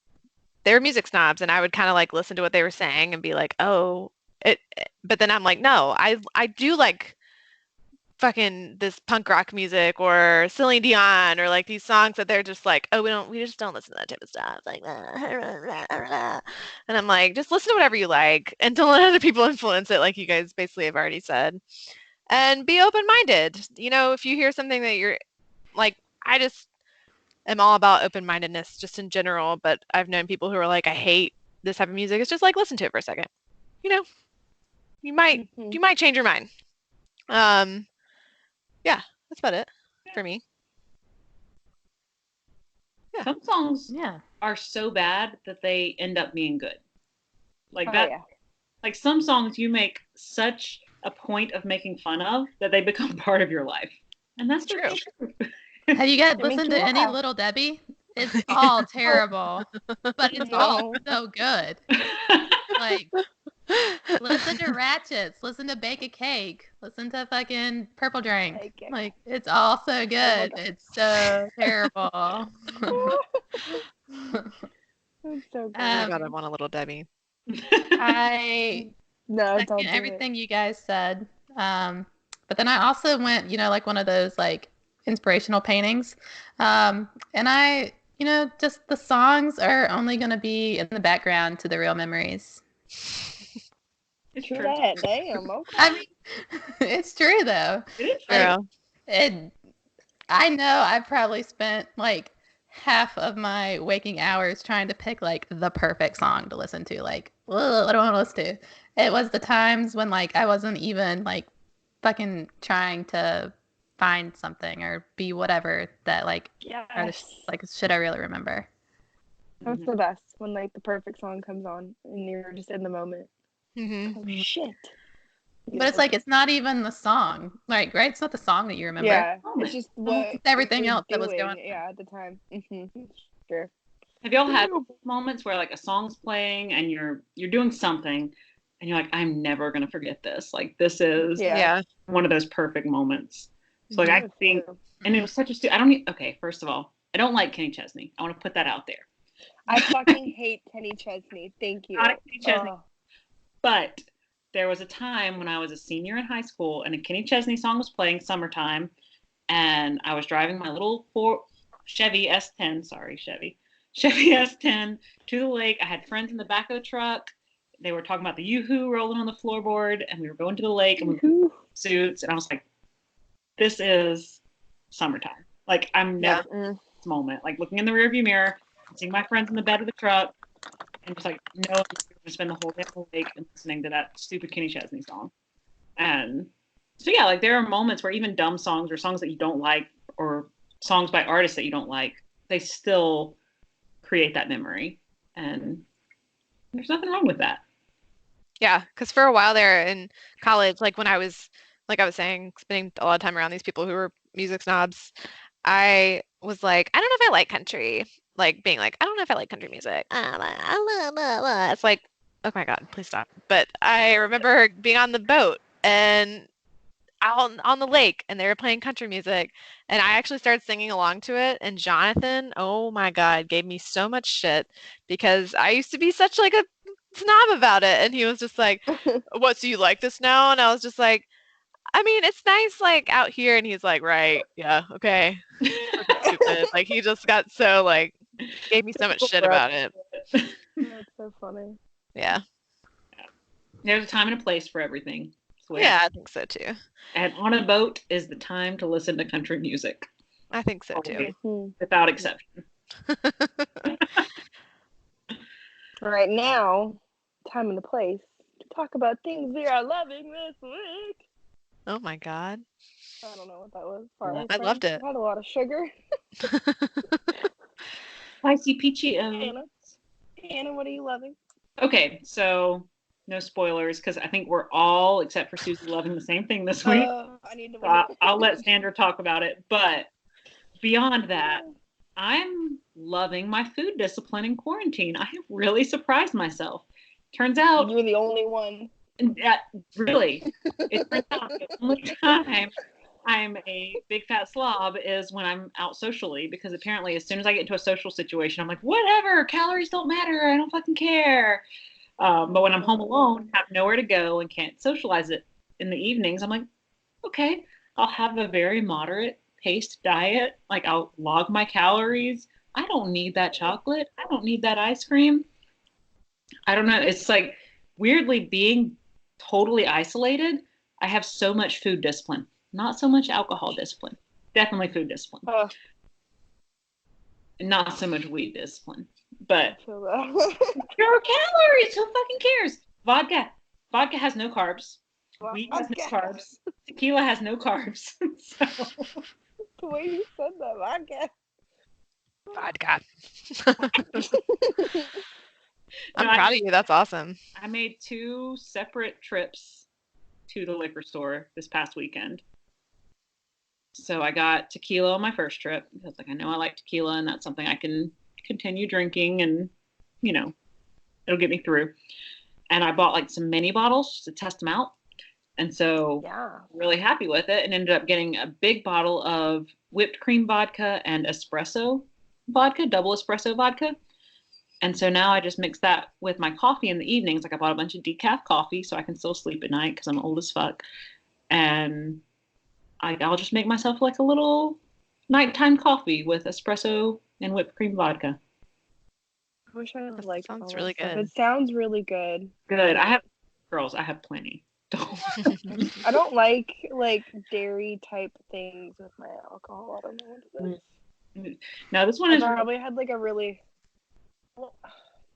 they were music snobs, and I would kind of like listen to what they were saying and be like, "Oh, it." But then I'm like, "No, I do like fucking this punk rock music or Celine Dion or like these songs that they're just like, oh, we just don't listen to that type of stuff." Like, and I'm like, just listen to whatever you like and don't let other people influence it, like you guys basically have already said. And be open-minded. You know, if you hear something that you're like, I just am all about open-mindedness just in general, but I've known people who are like, I hate this type of music. It's just like, listen to it for a second. You know, you might change your mind. Yeah, that's about it for me. Yeah. Some songs Yeah. are so bad that they end up being good. Like Oh that. yeah. Like some songs you make such a point of making fun of that they become part of your life. And that's True. just true. Have you guys It makes listened you to any laugh. Little Debbie? It's all terrible, but it's all No. so good. Like, listen to Ratchets, listen to Bake a Cake, listen to fucking Purple Drink. Bake a Like, it's all so good. God. It's so terrible. That's so good. Oh my Um, God, I want a little Debbie. I No, don't second do everything you guys said. But then I also went, like one of those like inspirational paintings. And I, just the songs are only going to be in the background to the real memories. It's True true. that. Damn. Okay. I mean, it's true though. It is true. Like, Girl. I know I probably spent like half of my waking hours trying to pick like the perfect song to listen to. Like, ugh, I don't want to listen to. It was the times when like I wasn't even like fucking trying to find something or be whatever that like are the Yes. like shit I really remember. That's the best when like the perfect song comes on and you're just in the moment. Mm-hmm. Oh shit. But it's like it's not even the song, like right? It's not the song that you remember. Yeah, it's just what It's everything you're else that was doing, going on. Yeah, at the time. Sure. Have y'all had moments where like a song's playing and you're doing something and you're like, I'm never gonna forget this. Like this is Yeah. one of those perfect moments. So like I That's think, true. and it was such a I don't need, okay, first of all, I don't like Kenny Chesney. I want to put that out there. I fucking hate Kenny Chesney. Thank you. Not a Kenny Chesney. Ugh. But there was a time when I was a senior in high school and a Kenny Chesney song was playing, Summertime, and I was driving my little Chevy S10 S10 to the lake. I had friends in the back of the truck. They were talking about the Yoo-Hoo rolling on the floorboard, and we were going to the lake and we were in suits, and I was like, this is summertime. Like I'm never in this moment. Like looking in the rearview mirror, seeing my friends in the bed of the truck, and just like, no, I'm gonna spend the whole day on the lake and listening to that stupid Kenny Chesney song. And so yeah, like there are moments where even dumb songs or songs that you don't like or songs by artists that you don't like, they still create that memory. And there's nothing wrong with that. Yeah, because for a while there in college, like when I was, like I was saying, spending a lot of time around these people who were music snobs, I was like, I don't know if I like country. Like being like, I don't know if I like country music. It's like, oh my God, please stop. But I remember being on the boat and out on the lake and they were playing country music and I actually started singing along to it, and Jonathan, oh my God, gave me so much shit because I used to be such like a snob about it, and he was just like, what, so you like this now? And I was just like, I mean, it's nice like out here, and he's like, right, yeah, okay. Stupid. Like he just got so like gave me so much shit about it. That's so funny. Yeah. There's a time and a place for everything. Yeah, I think so too. And on a boat is the time to listen to country music. I think so too. Without exception. Right now, time and the place to talk about things we are loving this week. Oh my God. I don't know what that was. Sorry. I loved it. I had a lot of sugar. Spicy peachy. Anna, what are you loving? Okay, so no spoilers because I think we're all, except for Susie, loving the same thing this week. I need to. So I'll let Sandra talk about it. But beyond that, I'm loving my food discipline in quarantine. I have really surprised myself. Turns out You're the only one. Really, it turns out the only time I'm a big fat slob is when I'm out socially, because apparently as soon as I get into a social situation, I'm like, whatever, calories don't matter. I don't fucking care. But when I'm home alone, have nowhere to go and can't socialize it in the evenings, I'm like, okay, I'll have a very moderate paced diet. Like I'll log my calories. I don't need that chocolate. I don't need that ice cream. I don't know. It's like weirdly being totally isolated. I have so much food discipline, not so much alcohol discipline. Definitely food discipline. Not so much weed discipline. But there are calories. Who fucking cares? Vodka has no carbs. Weed has no carbs. Tequila has no carbs. So. The way you said that, Vodka. I'm No, proud of you. That's awesome. I made 2 separate trips to the liquor store this past weekend. So I got tequila on my first trip because like I know I like tequila and that's something I can continue drinking and you know, it'll get me through. And I bought like some mini bottles just to test them out. And so Yeah. really happy with it and ended up getting a big bottle of whipped cream vodka and espresso vodka, double espresso vodka. And so now I just mix that with my coffee in the evenings. Like I bought a bunch of decaf coffee so I can still sleep at night because I'm old as fuck. And I'll just make myself like a little nighttime coffee with espresso and whipped cream vodka. I wish I That would like all sounds that really stuff. good. It sounds really good. Good. I have plenty. I don't like dairy type things with my alcohol. I don't know what it is. Now this one I is probably had like a really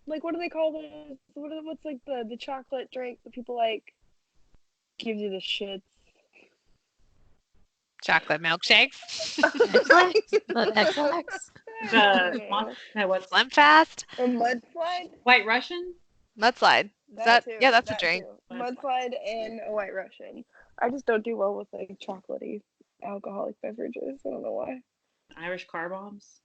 like what do they call those? What's like the chocolate drink that people like gives you the shits? Chocolate milkshakes. The XX. what's Slim Fast. A mudslide? White Russian? Mudslide. That too. Yeah, that's a that drink. Too. Mudslide and a White Russian. I just don't do well with like chocolatey alcoholic beverages. I don't know why. Irish car bombs.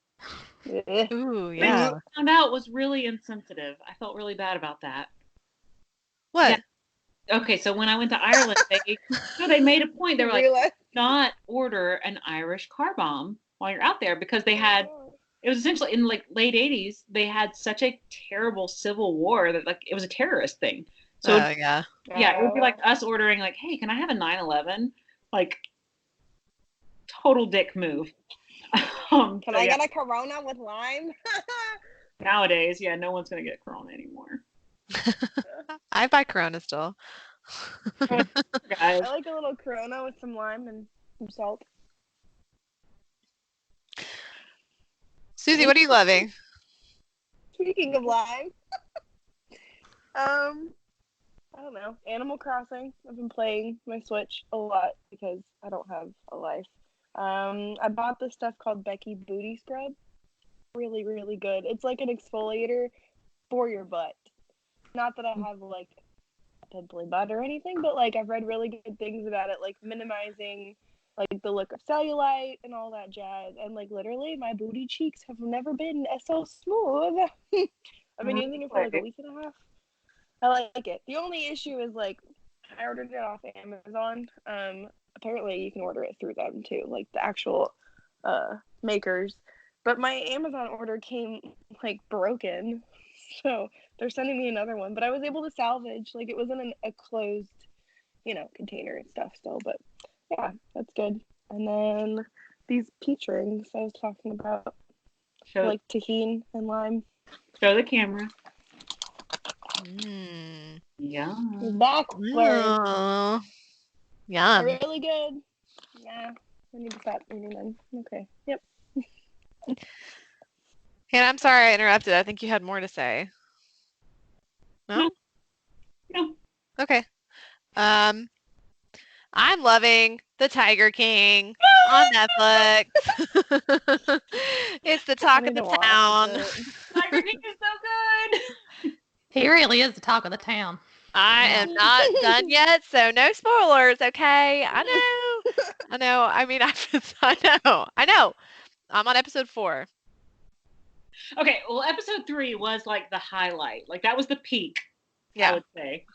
Ugh. Ooh, Which yeah. I found out was really insensitive. I felt really bad about that. What? Yeah. Okay, so when I went to Ireland, they made a point. They were like, Realize- not order an Irish car bomb while you're out there because they had it was essentially in like late 80s they had such a terrible civil war that like it was a terrorist thing. So yeah. yeah, it would be like us ordering like, hey, can I have a 911? Like total dick move. Can I get a Corona with lime? Nowadays, yeah, no one's gonna get Corona anymore. I buy Corona still. Guys, I like a little Corona with some lime and some salt. Susie, what are you loving? Speaking of lime, I don't know. Animal Crossing. I've been playing my Switch a lot because I don't have a life. I bought this stuff called Becky Booty Scrub. Really, really good. It's like an exfoliator for your butt. Not that I have like a pimply butt or anything, but like I've read really good things about it, like minimizing like the look of cellulite and all that jazz. And like literally my booty cheeks have never been so smooth. I've been using it for like a week and a half. I like it. The only issue is like I ordered it off Amazon. Apparently you can order it through them too, like the actual makers. But my Amazon order came like broken, so they're sending me another one. But I was able to salvage, like it was in a closed, container and stuff still. But yeah, that's good. And then these peach rings I was talking about, like tahini and lime. Show the camera. Mm. Yeah. Backwards. Oh. Yum. Really good. Yeah. I need to stop eating them. Okay. Yep. Hannah, I'm sorry I interrupted. I think you had more to say. No? No. Okay. I'm loving The Tiger King on Netflix. It's the talk of the town. Tiger King is so good. He really is the talk of the town. I am not done yet, so no spoilers, okay? I know. I mean, I know. I'm on episode 4. Okay, well, episode 3 was like the highlight. Like that was the peak. Yeah. I would say.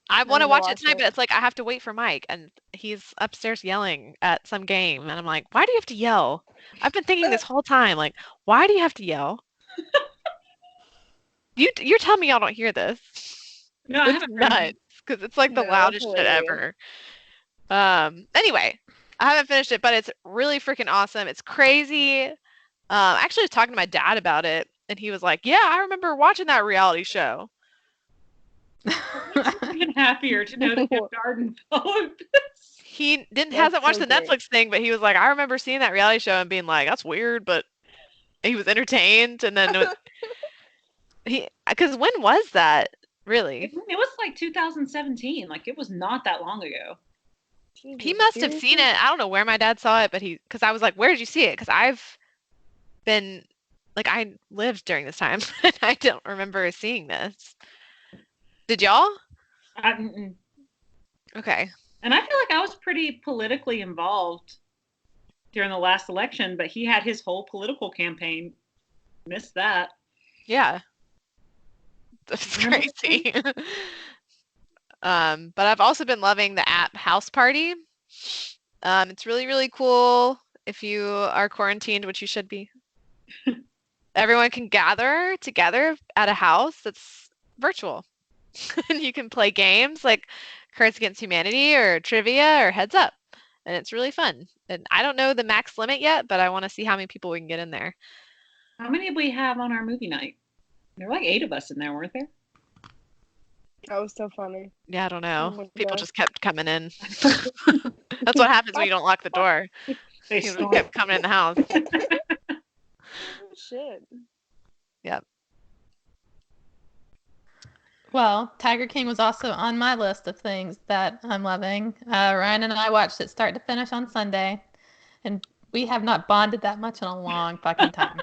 I want to watch it tonight, but it's like I have to wait for Mike, and he's upstairs yelling at some game, and I'm like, why do you have to yell? I've been thinking this whole time, like, why do you have to yell? You're telling me y'all don't hear this? No, I It's haven't heard nuts because it's like the No, loudest that's shit ever. Anyway, I haven't finished it, but it's really freaking awesome. It's crazy. I actually was talking to my dad about it, and he was like, "Yeah, I remember watching that reality show." I'm even happier to know that your garden followed this. He That's hasn't watched so the great. Netflix thing, but he was like, "I remember seeing that reality show and being like, that's weird," but he was entertained. And then because when was that really? It was like 2017. Like it was not that long ago. He Jesus, must have seen seriously? it. I don't know where my dad saw it, but because I was like, "Where did you see it?" Because I've been like I lived during this time and I don't remember seeing this. Did y'all? Mm-mm. Okay. And I feel like I was pretty politically involved during the last election, but he had his whole political campaign. Missed that. Yeah. That's crazy. But I've also been loving the app House Party. It's really, really cool if you are quarantined, which you should be. Everyone can gather together at a house that's virtual. And you can play games like Cards Against Humanity or Trivia or Heads Up. And it's really fun. And I don't know the max limit yet, but I want to see how many people we can get in there. How many did we have on our movie night? There were like 8 of us in there, weren't there? That was so funny. Yeah, I don't Oh know. my People God. just kept coming in. That's what happens when you don't lock the door. They People stormed. kept coming in the house. Oh, shit. Yep. Well, Tiger King was also on my list of things that I'm loving. Ryan and I watched it start to finish on Sunday, and we have not bonded that much in a long fucking time.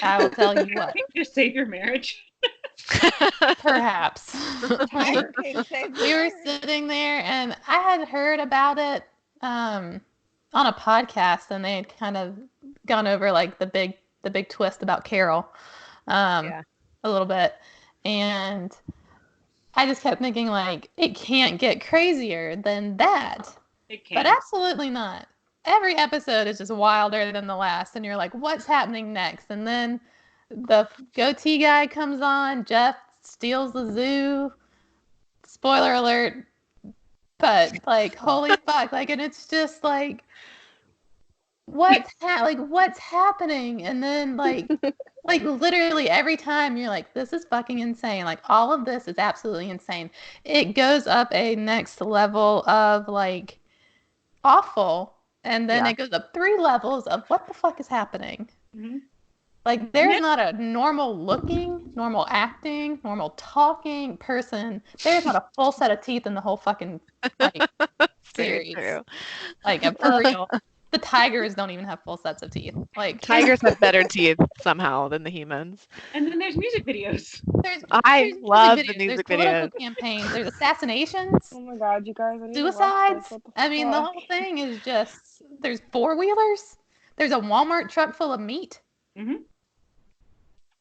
I will tell you what. Just save your marriage. Perhaps. Tiger King saved We were marriage. sitting there, and I had heard about it on a podcast, and they had kind of gone over like the big twist about Carol Yeah. a little bit, and I just kept thinking like it can't get crazier than that, It but can. absolutely not. Every episode is just wilder than the last, and you're like, what's happening next? And then the goatee guy comes on. Jeff steals the zoo. Spoiler alert. But like, holy fuck! Like, and it's just like, what's happening? And then like literally every time you're like, this is fucking insane. Like, all of this is absolutely insane. It goes up a next level of like awful, and then Yeah. it goes up 3 levels of what the fuck is happening. Mhm. Like, there's not a normal looking, normal acting, normal talking person. There's not a full set of teeth in the whole fucking like Very series. true. Like, for real. The tigers don't even have full sets of teeth. Like, Tigers have better teeth somehow than the humans. And then there's music videos. I there's love music the videos, music there's political videos. campaigns, there's assassinations, Oh my God, you guys. I need to watch suicides. this. What the I mean, the fuck? whole thing is just, there's 4-wheelers. There's a Walmart truck full of meat. Mm-hmm.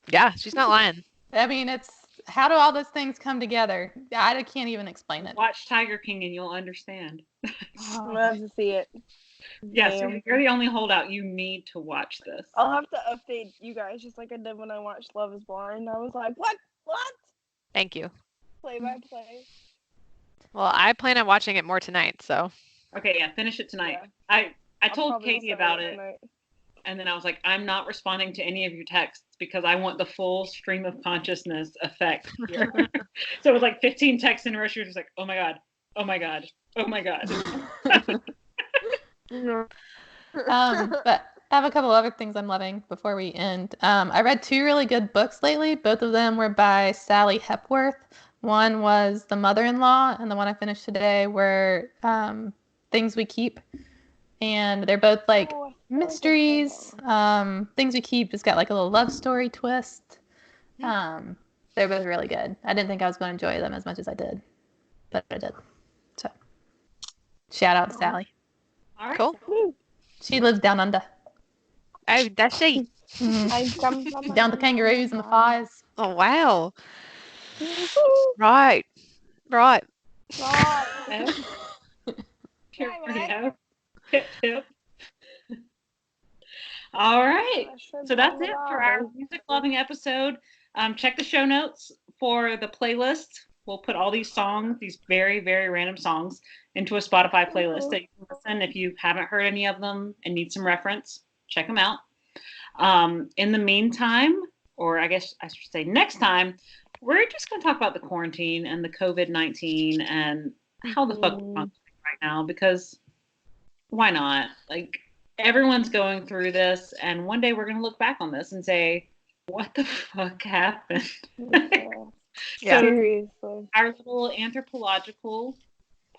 Yeah, she's not lying. I mean, it's, how do all those things come together? I can't even explain it. Watch Tiger King and you'll understand. I'm gonna have to see it. Yeah, so Damn. you're the only holdout. You need to watch this. I'll have to update you guys just like I did when I watched Love is Blind. I was like, what? Thank you. Play by play. Well, I plan on watching it more tonight, so. Okay, yeah, finish it tonight. Yeah. I I'll told probably Katie start about it, tonight. and then I was like, I'm not responding to any of your texts because I want the full stream of consciousness effect here. So it was like 15 texts in a row. She was just like, oh my God, oh my God, oh my God. But I have a couple other things I'm loving before we end. I read 2 really good books lately. Both of them were by Sally Hepworth. One was The Mother-in-Law, and the one I finished today were Things We Keep. And they're both like mysteries. Things We Keep has got like a little love story twist. They're both really good. I didn't think I was going to enjoy them as much as I did, but I did. So, shout out to Sally. All right. Cool. She lives down under. Oh, does she? Down the kangaroos and the flies. Oh, wow. Right. Right. Tip, tip. All right. So that's it for our music loving episode. Check the show notes for the playlist. We'll put all these songs, these very, very random songs, into a Spotify playlist that you can listen if you haven't heard any of them and need some reference. Check them out. In the meantime, or I guess I should say next time, we're just going to talk about the quarantine and the COVID-19 and how the fuck we're functioning right now, because why not? Like, everyone's going through this, and one day we're going to look back on this and say, what the fuck happened? Yeah. Seriously. Our little anthropological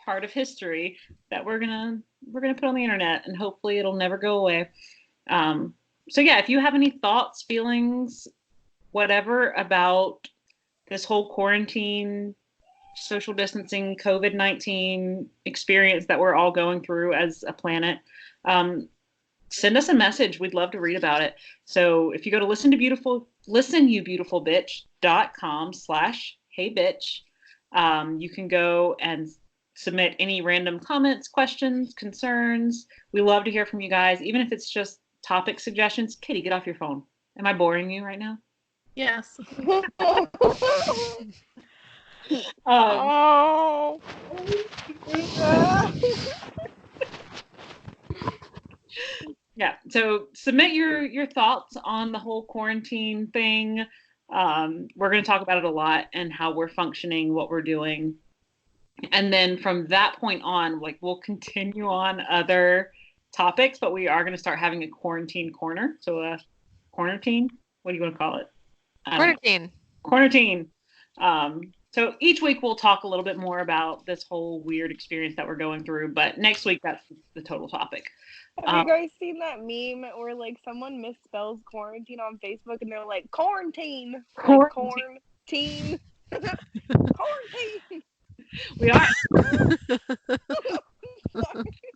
part of history that we're gonna put on the internet, and hopefully it'll never go away. So yeah, if you have any thoughts, feelings, whatever about this whole quarantine, social distancing, COVID-19 experience that we're all going through as a planet, send us a message. We'd love to read about it. So if you go to listenyoubbeautifulbitch.com/heybitch, you can go and submit any random comments, questions, concerns. We love to hear from you guys, even if it's just topic suggestions. Kitty, get off your phone. Am I boring you right now? Yes. Oh. Yeah. So submit your thoughts on the whole quarantine thing. We're going to talk about it a lot and how we're functioning, what we're doing. And then from that point on, like we'll continue on other topics, but we are going to start having a quarantine corner. So a quarantine, what do you want to call it? Quarantine. Quarantine. So each week we'll talk a little bit more about this whole weird experience that we're going through, but next week that's the total topic. Have you guys seen that meme where like someone misspells quarantine on Facebook and they're like quarantine, like quarantine, quarantine. We are.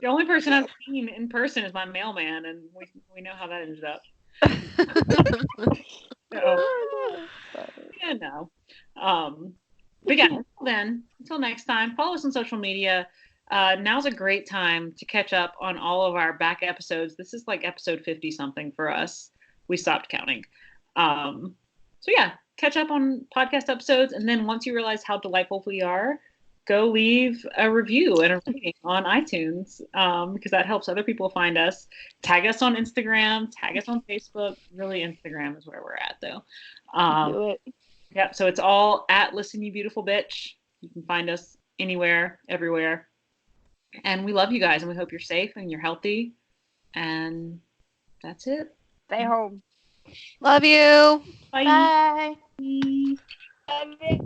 The only person I've seen in person is my mailman, and we know how that ended up. So, yeah, no. But yeah, until next time, follow us on social media. Now's a great time to catch up on all of our back episodes. This is like episode 50 something for us. We stopped counting. So yeah, catch up on podcast episodes. And then once you realize how delightful we are, go leave a review and a rating on iTunes, because that helps other people find us. Tag us on Instagram, tag us on Facebook. Really, Instagram is where we're at, though. Do it. Yep. So it's all at Listen You Beautiful Bitch. You can find us anywhere, everywhere. And we love you guys, and we hope you're safe and you're healthy. And that's it. Stay home. Love you. Bye. Bye. Love it.